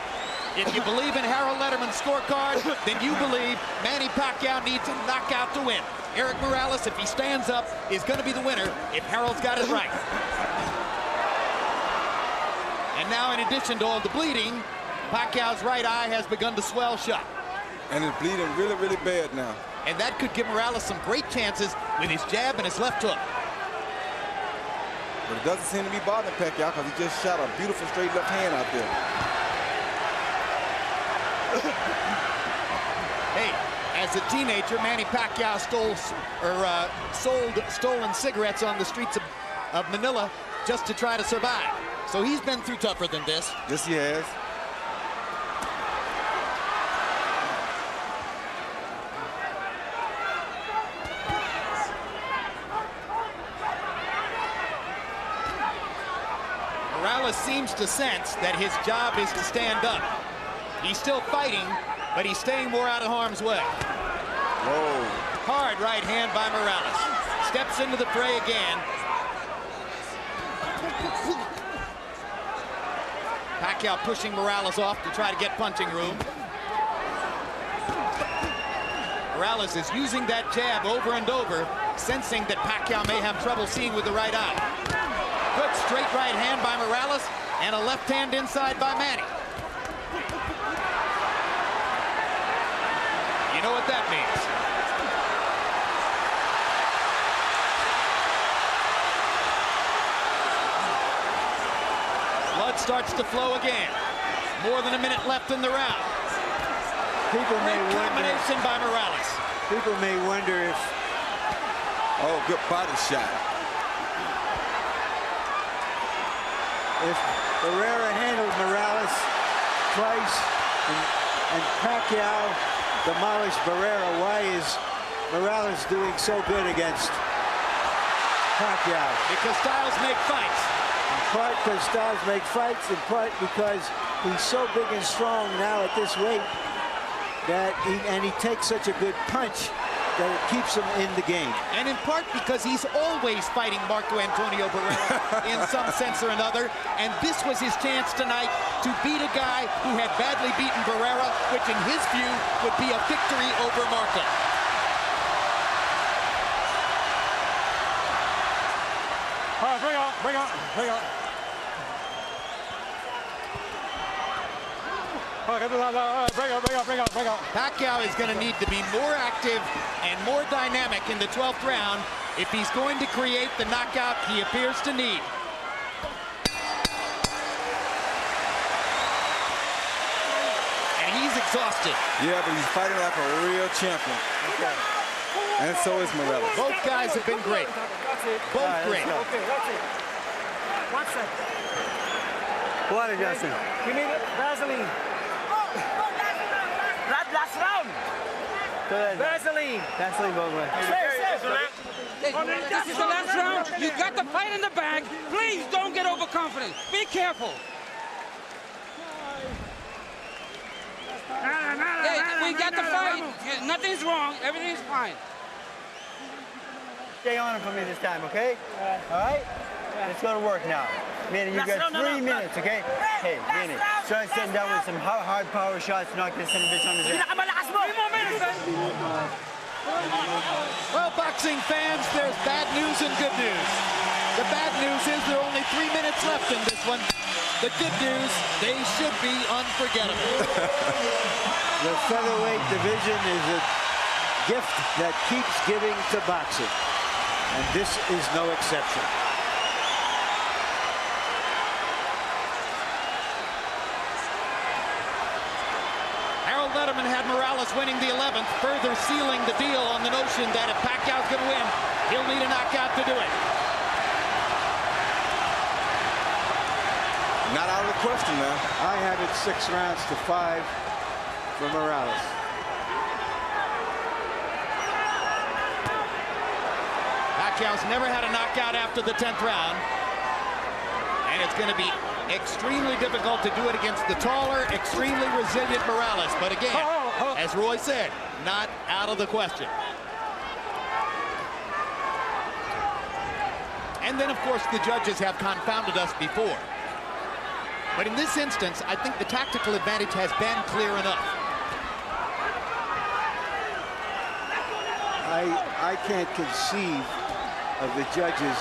If you believe in Harold Letterman's scorecard, then you believe Manny Pacquiao needs a knockout to win. Erik Morales, if he stands up, is going to be the winner if Harold's got it right. And now, in addition to all the bleeding, Pacquiao's right eye has begun to swell shut. And it's bleeding really, really bad now. And that could give Morales some great chances with his jab and his left hook. But it doesn't seem to be bothering Pacquiao because he just shot a beautiful straight left hand out there. Hey, as a teenager, Manny Pacquiao sold stolen cigarettes on the streets of Manila just to try to survive. So he's been through tougher than this. Yes, he has. Morales seems to sense that his job is to stand up. He's still fighting, but he's staying more out of harm's way. Whoa. Hard right hand by Morales. Steps into the fray again. Pacquiao pushing Morales off to try to get punching room. Morales is using that jab over and over, sensing that Pacquiao may have trouble seeing with the right eye. Good straight right hand by Morales, and a left hand inside by Manny. You know what that means. Blood starts to flow again. More than a minute left in the round. People may Great wonder. combination by Morales. People may wonder if. Oh, good body shot. If Barrera handled Morales twice and Pacquiao demolished Barrera, why is Morales doing so good against Pacquiao? Because styles make fights. In part because styles make fights, in part because he's so big and strong now at this weight that he takes such a good punch that it keeps him in the game. And in part because he's always fighting Marco Antonio Barrera in some sense or another. And this was his chance tonight to beat a guy who had badly beaten Barrera, which in his view would be a victory over Marco. All right, bring on, bring on, bring on. Bring on. Pacquiao is going to need to be more active and more dynamic in the 12th round if he's going to create the knockout he appears to need. And he's exhausted. Yeah, but he's fighting like a real champion. Okay. And so is Morales. Both guys have been great. Both great. Okay, that's it. 1 second. Water, Justin. Give me the Vaseline. Last round. Go ahead. Vaseline. Vaseline, both ways. This is the last round. You got the fight in the bag. Please don't get overconfident. Be careful. Hey, we got the fight. Nothing's wrong. Everything's fine. Stay on it for me this time, okay? All right? Let's go to work now. Manny, you got 3 minutes, okay? Hey, Manny, start sitting down with some hard power shots, knock this son of a bitch on his head. Well, boxing fans, there's bad news and good news. The bad news is there are only 3 minutes left in this one. The good news, they should be unforgettable. The featherweight division is a gift that keeps giving to boxing, and this is no exception. Letterman had Morales winning the 11th, further sealing the deal on the notion that if Pacquiao's going to win, he'll need a knockout to do it. Not out of the question, man. I have it 6 rounds to 5 for Morales. Pacquiao's never had a knockout after the 10th round, and it's going to be extremely difficult to do it against the taller, extremely resilient Morales. But again, as Roy said, not out of the question. And then, of course, the judges have confounded us before. But in this instance, I think the tactical advantage has been clear enough. I can't conceive of the judges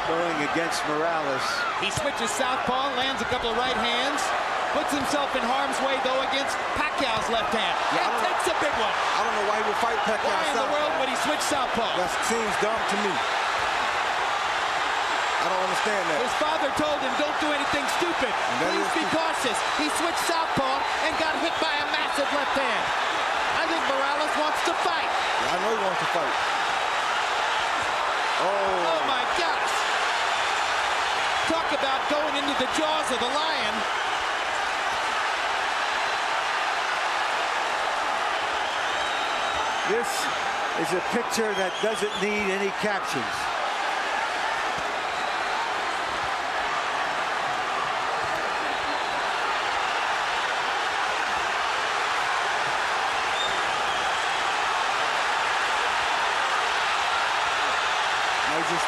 going against Morales. He switches southpaw, lands a couple of right hands, puts himself in harm's way, though, against Pacquiao's left hand. Yeah, and takes a big one. I don't know why he would fight Pacquiao Why in the southpaw. world would he switch southpaw? That seems dumb to me. I don't understand that. His father told him, don't do anything stupid. Please be cautious. He switched southpaw and got hit by a massive left hand. I think Morales wants to fight. Yeah, I know he wants to fight. Oh, my gosh. Talk about going into the jaws of the lion. This is a picture that doesn't need any captions.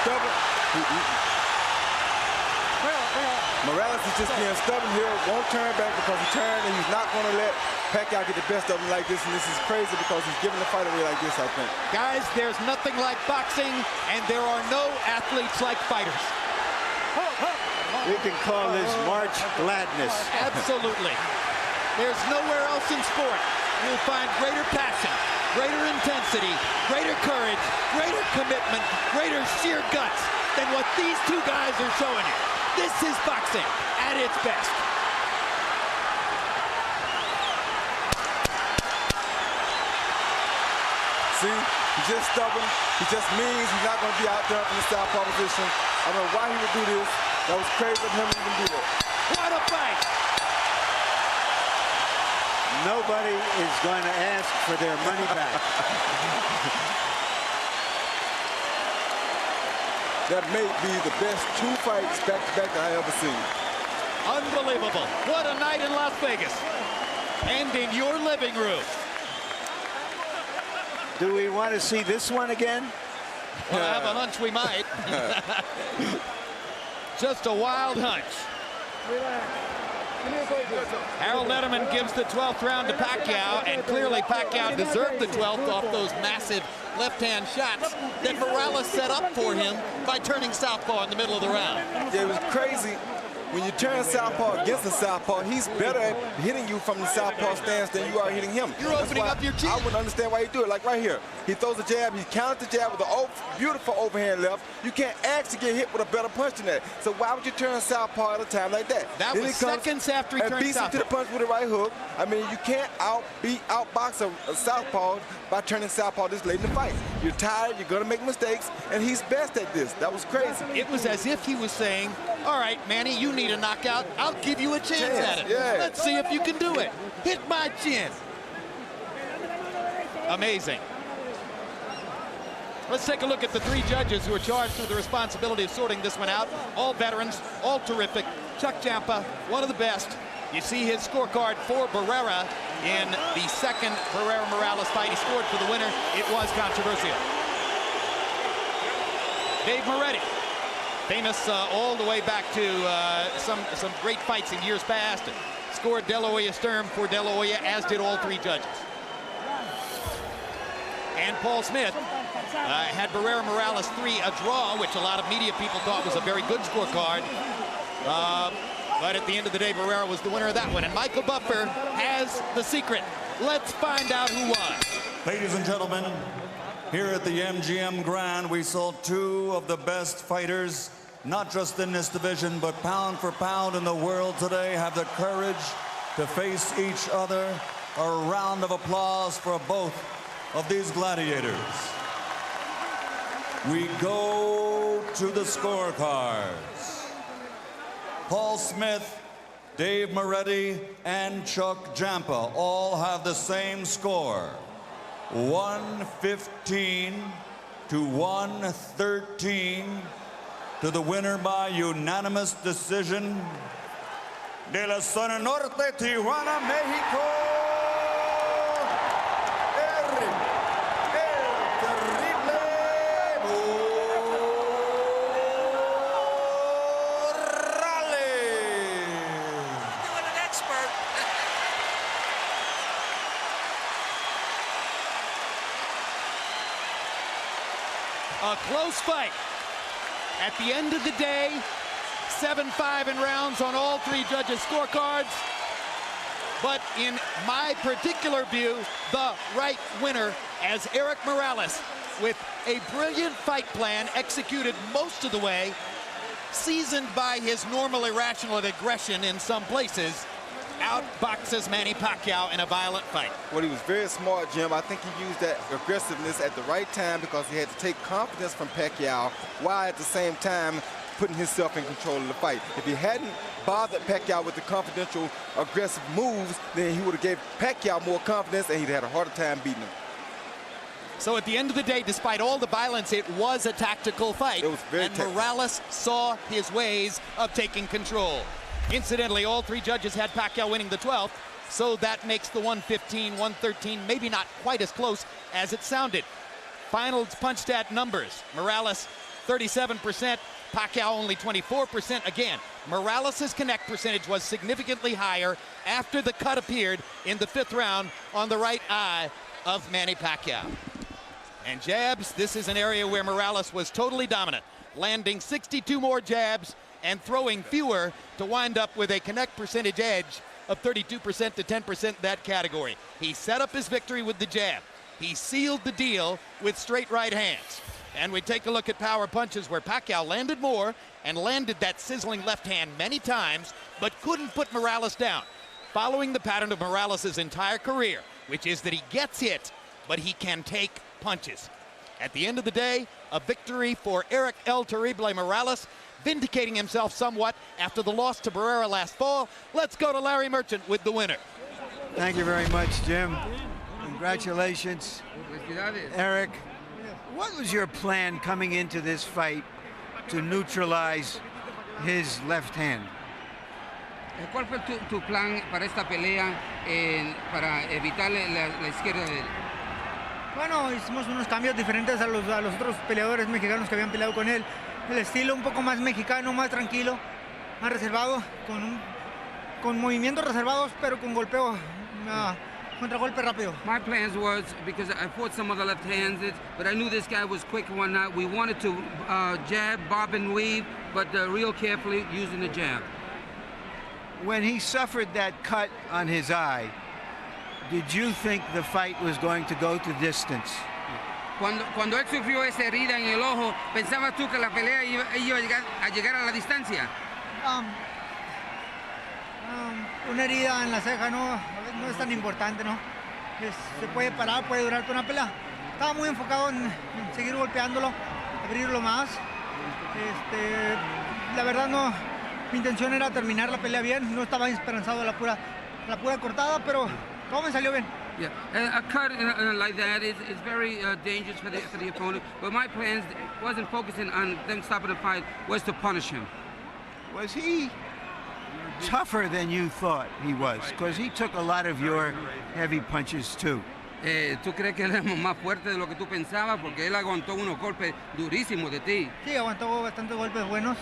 stubborn. Morales is just being stubborn here, won't turn back because he turned, and he's not going to let Pacquiao get the best of him like this, and this is crazy because he's giving the fight away like this, I think. Guys, there's nothing like boxing, and there are no athletes like fighters. We can call this March Gladness. Absolutely. There's nowhere else in sport you'll find greater passion, greater intensity, greater courage, greater commitment, greater sheer guts than what these two guys are showing you. This is boxing at its best. See, he's just stubborn. He just means he's not going to be out there from the southpaw position. I don't know why he would do this. That was crazy of him to even do that. What a fight! Nobody is going to ask for their money back. That may be the best two fights back-to-back that I ever seen. Unbelievable. What a night in Las Vegas. And in your living room. Do we want to see this one again? Well, I have a hunch we might. Just a wild hunch. Harold Letterman gives the 12th round to Pacquiao, and clearly Pacquiao deserved the 12th off those massive left-hand shots that Morales set up for him by turning southpaw in the middle of the round. It was crazy. When you turn southpaw against a southpaw, he's better at hitting you from the southpaw stance than you are hitting him. You're opening up your chin. I wouldn't understand why he do it. Like right here, he throws a jab, he counters the jab with a beautiful overhand left. You can't actually get hit with a better punch than that. So why would you turn southpaw at a time like that? That was seconds after he turned beats him to the punch with a right hook. I mean, you can't outbox a southpaw by turning southpaw this late in the fight. You're tired, you're gonna make mistakes, and he's best at this. That was crazy. It was as if he was saying, all right, Manny, you need a knockout. I'll give you a chance at it. Yeah. Let's see if you can do it. Hit my chin. Amazing. Let's take a look at the three judges who are charged with the responsibility of sorting this one out. All veterans, all terrific. Chuck Champa, one of the best. You see his scorecard for Barrera in the second Barrera-Morales fight. He scored for the winner. It was controversial. Dave Moretti, famous all the way back to some great fights in years past. Scored De La Hoya Sturm for De La Hoya, as did all three judges. And Paul Smith had Barrera-Morales 3 a draw, which a lot of media people thought was a very good scorecard. But at the end of the day, Barrera was the winner of that one. And Michael Buffer has the secret. Let's find out who won. Ladies and gentlemen, here at the MGM Grand, we saw two of the best fighters, not just in this division, but pound for pound in the world today, have the courage to face each other. A round of applause for both of these gladiators. We go to the scorecards. Paul Smith, Dave Moretti, and Chuck Champa all have the same score. 115 to 113 to the winner by unanimous decision. De la Zona Norte, Tijuana, Mexico, Erik, el terrible Doing an expert. A close fight. At the end of the day, 7-5 in rounds on all three judges' scorecards. But in my particular view, the right winner as Erik Morales, with a brilliant fight plan executed most of the way, seasoned by his normal irrational aggression in some places, outboxes Manny Pacquiao in a violent fight. Well, he was very smart, Jim. I think he used that aggressiveness at the right time because he had to take confidence from Pacquiao while at the same time putting himself in control of the fight. If he hadn't bothered Pacquiao with the confidential, aggressive moves, then he would have gave Pacquiao more confidence and he'd had a harder time beating him. So at the end of the day, despite all the violence, it was a tactical fight. It was very and tactical. Morales saw his ways of taking control. Incidentally, all three judges had Pacquiao winning the 12th, so that makes the 115, 113 maybe not quite as close as it sounded. Final punch stat numbers. Morales 37%. Pacquiao only 24%. Again, Morales' connect percentage was significantly higher after the cut appeared in the 5th round on the right eye of Manny Pacquiao. And jabs, this is an area where Morales was totally dominant, landing 62 more jabs and throwing fewer to wind up with a connect percentage edge of 32% to 10% in that category. He set up his victory with the jab. He sealed the deal with straight right hands. And we take a look at power punches where Pacquiao landed more and landed that sizzling left hand many times, but couldn't put Morales down, following the pattern of Morales' entire career, which is that he gets hit, but he can take punches. At the end of the day, a victory for Erik El Terrible Morales, vindicating himself somewhat after the loss to Barrera last fall. Let's go to Larry Merchant with the winner. Thank you very much, Jim. Congratulations, Erik. What was your plan coming into this fight to neutralize his left hand? ¿Cuál fue tu plan para esta pelea para evitar la izquierda de él? Bueno, hicimos unos cambios diferentes a los otros peleadores mexicanos que habían peleado con él. El estilo un poco más mexicano, más tranquilo, más reservado, con movimientos reservados, pero con golpeo, contragolpe rápido. My plans was, because I fought some of the left-handed, but I knew this guy was quick and whatnot. We wanted to jab, bob, and weave, but real carefully using the jab. When he suffered that cut on his eye, did you think the fight was going to go to distance? Cuando él sufrió esa herida en el ojo, ¿pensabas tú que la pelea iba a llegar a la distancia? Una herida en la ceja no es tan importante, ¿no? Se puede parar, puede durar toda una pelea. Estaba muy enfocado en seguir golpeándolo, abrirlo más. La verdad no, mi intención era terminar la pelea bien, no estaba esperanzado a la pura cortada, pero todo me salió bien. Yeah, a cut like that is very dangerous for the opponent. But my plans wasn't focusing on them stopping the fight, was to punish him. Was he tougher than you thought he was? Because he took a lot of your heavy punches too. ¿Tú crees que él es más fuerte de lo que tú pensabas? Porque él aguantó unos golpes durísimos de ti. Sí, aguantó bastantes golpes buenos.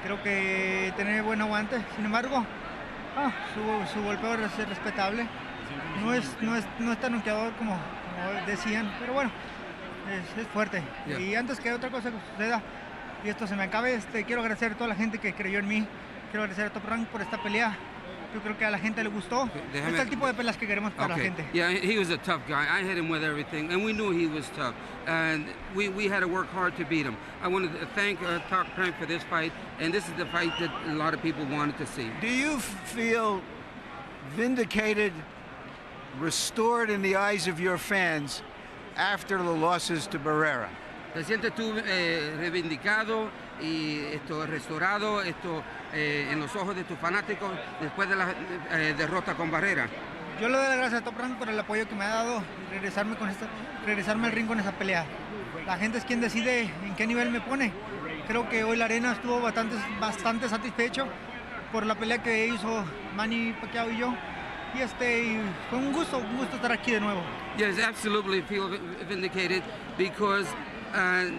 Creo que tiene buen aguante. Sin embargo, su golpeo es respetable. No es tan noqueador como decían, pero bueno, es fuerte. Yeah. Y antes que otra cosa suceda y esto se me acabe, quiero agradecer a toda la gente que creyó en mí. Quiero agradecer a Top Rank por esta pelea. Yo creo que a la gente le gustó. Este es el tipo de peleas que queremos para la gente. Yeah, he was a tough guy. I hit him with everything, and we knew he was tough. And we had to work hard to beat him. I wanted to thank Top Rank for this fight, and this is the fight that a lot of people wanted to see. Do you feel vindicated, restored in the eyes of your fans after the losses to Barrera? ¿Te sientes tú reivindicado y restaurado en los ojos de tus fanáticos después de la derrota con Barrera? Yo le doy las gracias a Top Rank por el apoyo que me ha dado y regresarme al ring con esa pelea. La gente es quien decide en qué nivel me pone. Creo que hoy la arena estuvo bastante satisfecho por la pelea que hizo Manny Pacquiao y yo. Y fue un gusto estar aquí de nuevo. Yes, absolutely feel vindicated because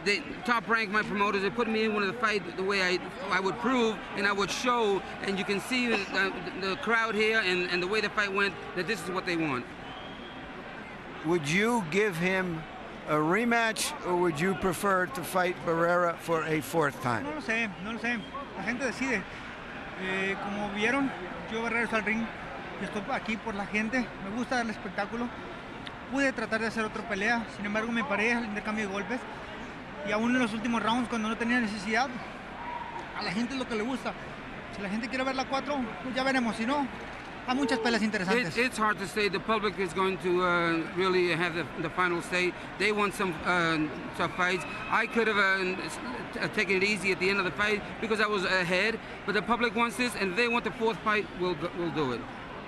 the Top Rank, my promoters, they put me in one of the fight the way I would prove and I would show, and you can see the crowd here and the way the fight went, that this is what they want. Would you give him a rematch, or would you prefer to fight Barrera for a 4th time? No lo sé. La gente decide. Como vieron, yo regreso al ring. Estoy aquí por la gente. Me gusta el espectáculo. Pude tratar de hacer otra pelea, sin embargo me paré al intercambio de golpes. Y aún en los últimos rounds, cuando no tenía necesidad, a la gente es lo que le gusta. Si la gente quiere ver la 4, pues ya veremos. Si no, hay muchas peleas interesantes. It's hard to say. The public is going to really have the final say. They want some tough fights. I could have taken it easy at the end of the fight because I was ahead, but the public wants this, and if they want the 4th fight, we'll do it.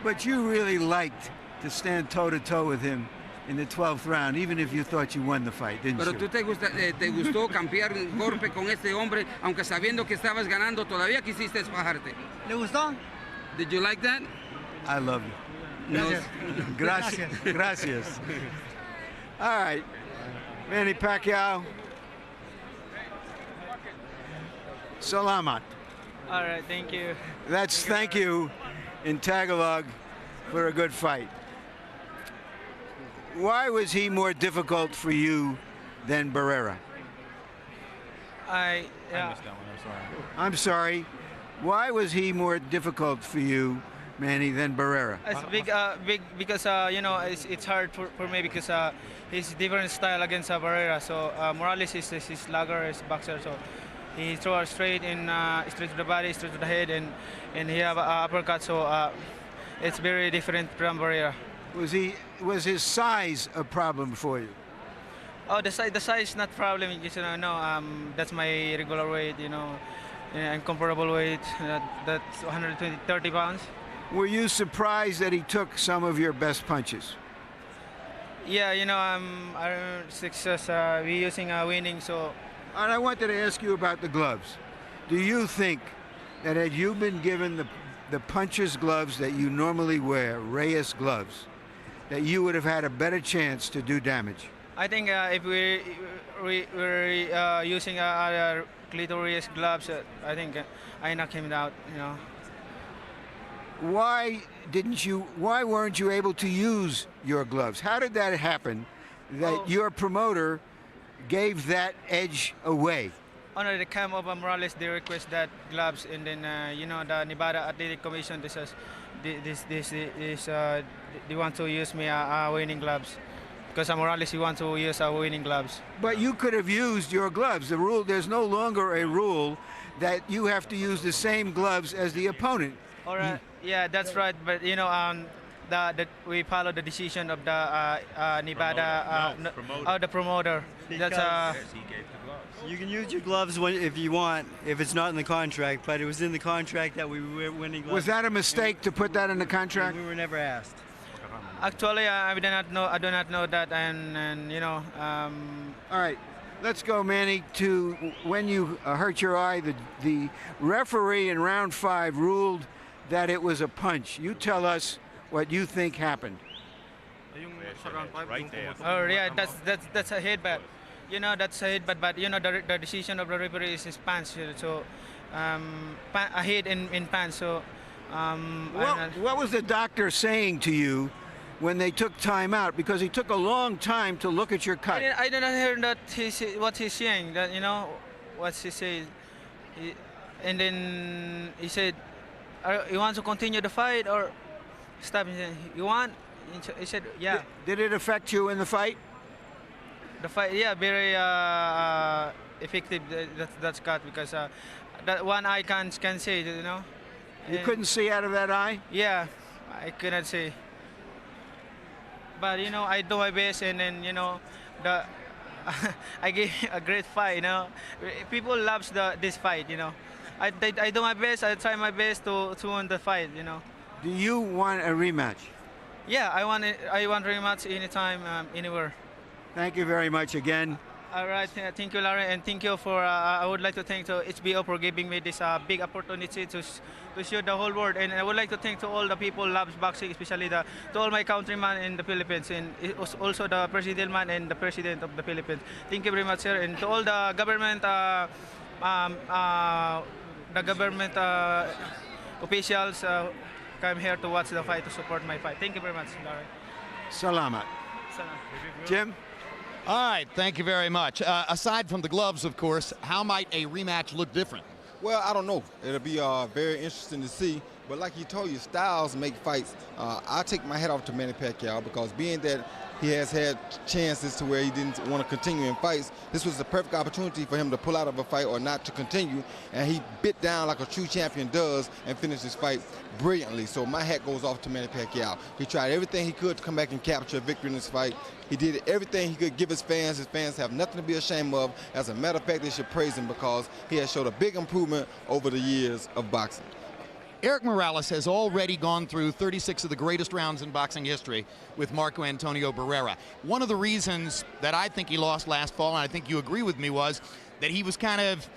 But you really liked to stand toe-to-toe with him in the 12th round, even if you thought you won the fight, didn't Pero you? tú te gustó cambiar golpe con este hombre, aunque sabiendo que estabas ganando, todavía quisiste fajarte. ¿Le gustó? Did you like that? I love you. Gracias. All right, Manny Pacquiao, Salamat. All right, thank you. That's thank you in Tagalog for a good fight. Why was he more difficult for you than Barrera? I missed that one. I'm sorry. I'm sorry. Why was he more difficult for you, Manny, than Barrera? It's big because you know it's hard for me because he's different style against Barrera. So Morales is slugger, is boxer. So he throw straight straight to the body, straight to the head, and he have a uppercut. So it's very different from Barrera. Was his size a problem for you? Oh, the size not problem. You know, that's my regular weight. You know, and comparable weight. That's 130 pounds. Were you surprised that he took some of your best punches? Yeah, you know, our success. We using winning. So. And I wanted to ask you about the gloves. Do you think that had you been given the puncher's gloves that you normally wear, Reyes gloves, that you would have had a better chance to do damage? I think if we're using our clitoris gloves, I think I knock him out. You know. Why weren't you able to use your gloves? How did that happen that your promoter gave that edge away? Under the camp of Morales, they request that gloves, and then you know, the Nevada Athletic Commission they want to use me winning gloves because Morales he want to use winning gloves. But you could have used your gloves. The rule, there's no longer a rule that you have to use the same gloves as the opponent. All right. Yeah, that's right. But you know, we follow the decision of the Nevada the promoter. That's he gave the gloves. You can use your gloves if you want, if it's not in the contract. But it was in the contract that we were winning gloves. Was that a mistake to put that in the contract? We were never asked. Actually, I do not know that, and you know. All right. Let's go, Manny, to when you hurt your eye. The referee in round 5 ruled that it was a punch. You tell us what you think happened. Right there. Oh yeah, that's a headbutt. You know, that's a headbutt, but you know the decision of the referee is his pants. So a hit in pants. So what was the doctor saying to you when they took time out? Because he took a long time to look at your cut. I did not hear that what he's saying. That you know what he said, and then he said, "You want to continue the fight or stop?" He said, "You want?" He said, "Yeah." Did it affect you in the fight? The fight, yeah, very effective. That's cut because that one eye can see, you know. You couldn't see out of that eye? Yeah, I couldn't see. But you know, I do my best, and then you know, I gave a great fight. You know, people loves this fight. You know, I do my best. I try my best to win the fight. You know. Do you want a rematch? Yeah, I want rematch anytime, anywhere. Thank you very much again. All right, thank you, Larry, and thank you for. I would like to thank to HBO for giving me this big opportunity to show the whole world, and I would like to thank to all the people who loves boxing, especially to all my countrymen in the Philippines, and also the president man and the president of the Philippines. Thank you very much, sir, and to all the government, officials. Come here to watch the fight, to support my fight. Thank you very much, Larry. Salamat. Jim? All right, thank you very much. Aside from the gloves, of course, how might a rematch look different? Well, I don't know. It'll be very interesting to see. But like you told you, styles make fights. I take my hat off to Manny Pacquiao because being that he has had chances to where he didn't want to continue in fights, this was the perfect opportunity for him to pull out of a fight or not to continue. And he bit down like a true champion does and finished his fight brilliantly. So my hat goes off to Manny Pacquiao. He tried everything he could to come back and capture a victory in this fight. He did everything he could give his fans. His fans have nothing to be ashamed of. As a matter of fact, they should praise him because he has showed a big improvement over the years of boxing. Erik Morales has already gone through 36 of the greatest rounds in boxing history with Marco Antonio Barrera. One of the reasons that I think he lost last fall, and I think you agree with me, was that he was kind of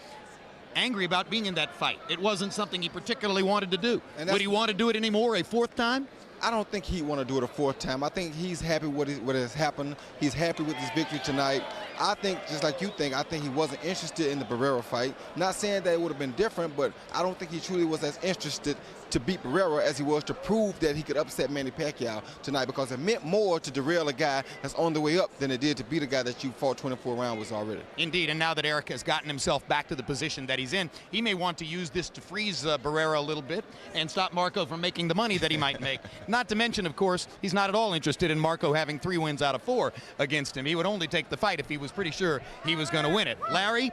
angry about being in that fight. It wasn't something he particularly wanted to do. Would he want to do it anymore a 4th time? I don't think he'd want to do it a 4th time. I think he's happy with what has happened. He's happy with his victory tonight. I think, just like you think, I think he wasn't interested in the Barrera fight. Not saying that it would have been different, but I don't think he truly was as interested to beat Barrera as he was to prove that he could upset Manny Pacquiao tonight, because it meant more to derail a guy that's on the way up than it did to beat a guy that you fought 24 rounds already. Indeed, and now that Erik has gotten himself back to the position that he's in, he may want to use this to freeze Barrera a little bit and stop Marco from making the money that he might make. Not to mention, of course, he's not at all interested in Marco having 3 wins out of 4 against him. He would only take the fight if he was pretty sure he was going to win it. Larry,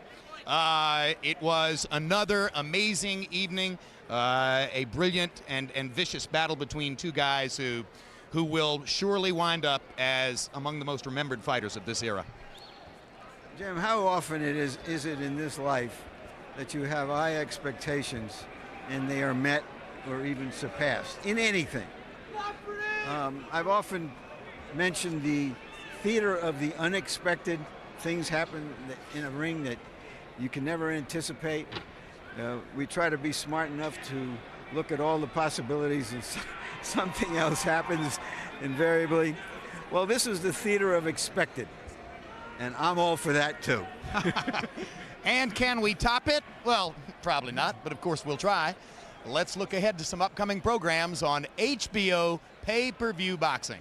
it was another amazing evening. A brilliant and vicious battle between 2 guys who will surely wind up as among the most remembered fighters of this era. Jim, how often is it in this life that you have high expectations and they are met or even surpassed in anything? I've often mentioned the theater of the unexpected. Things happen in a ring that you can never anticipate. We try to be smart enough to look at all the possibilities, and something else happens invariably. Well, this is the theater of expected, and I'm all for that too. And can we top it? Well, probably not, but of course we'll try. Let's look ahead to some upcoming programs on HBO pay-per-view boxing.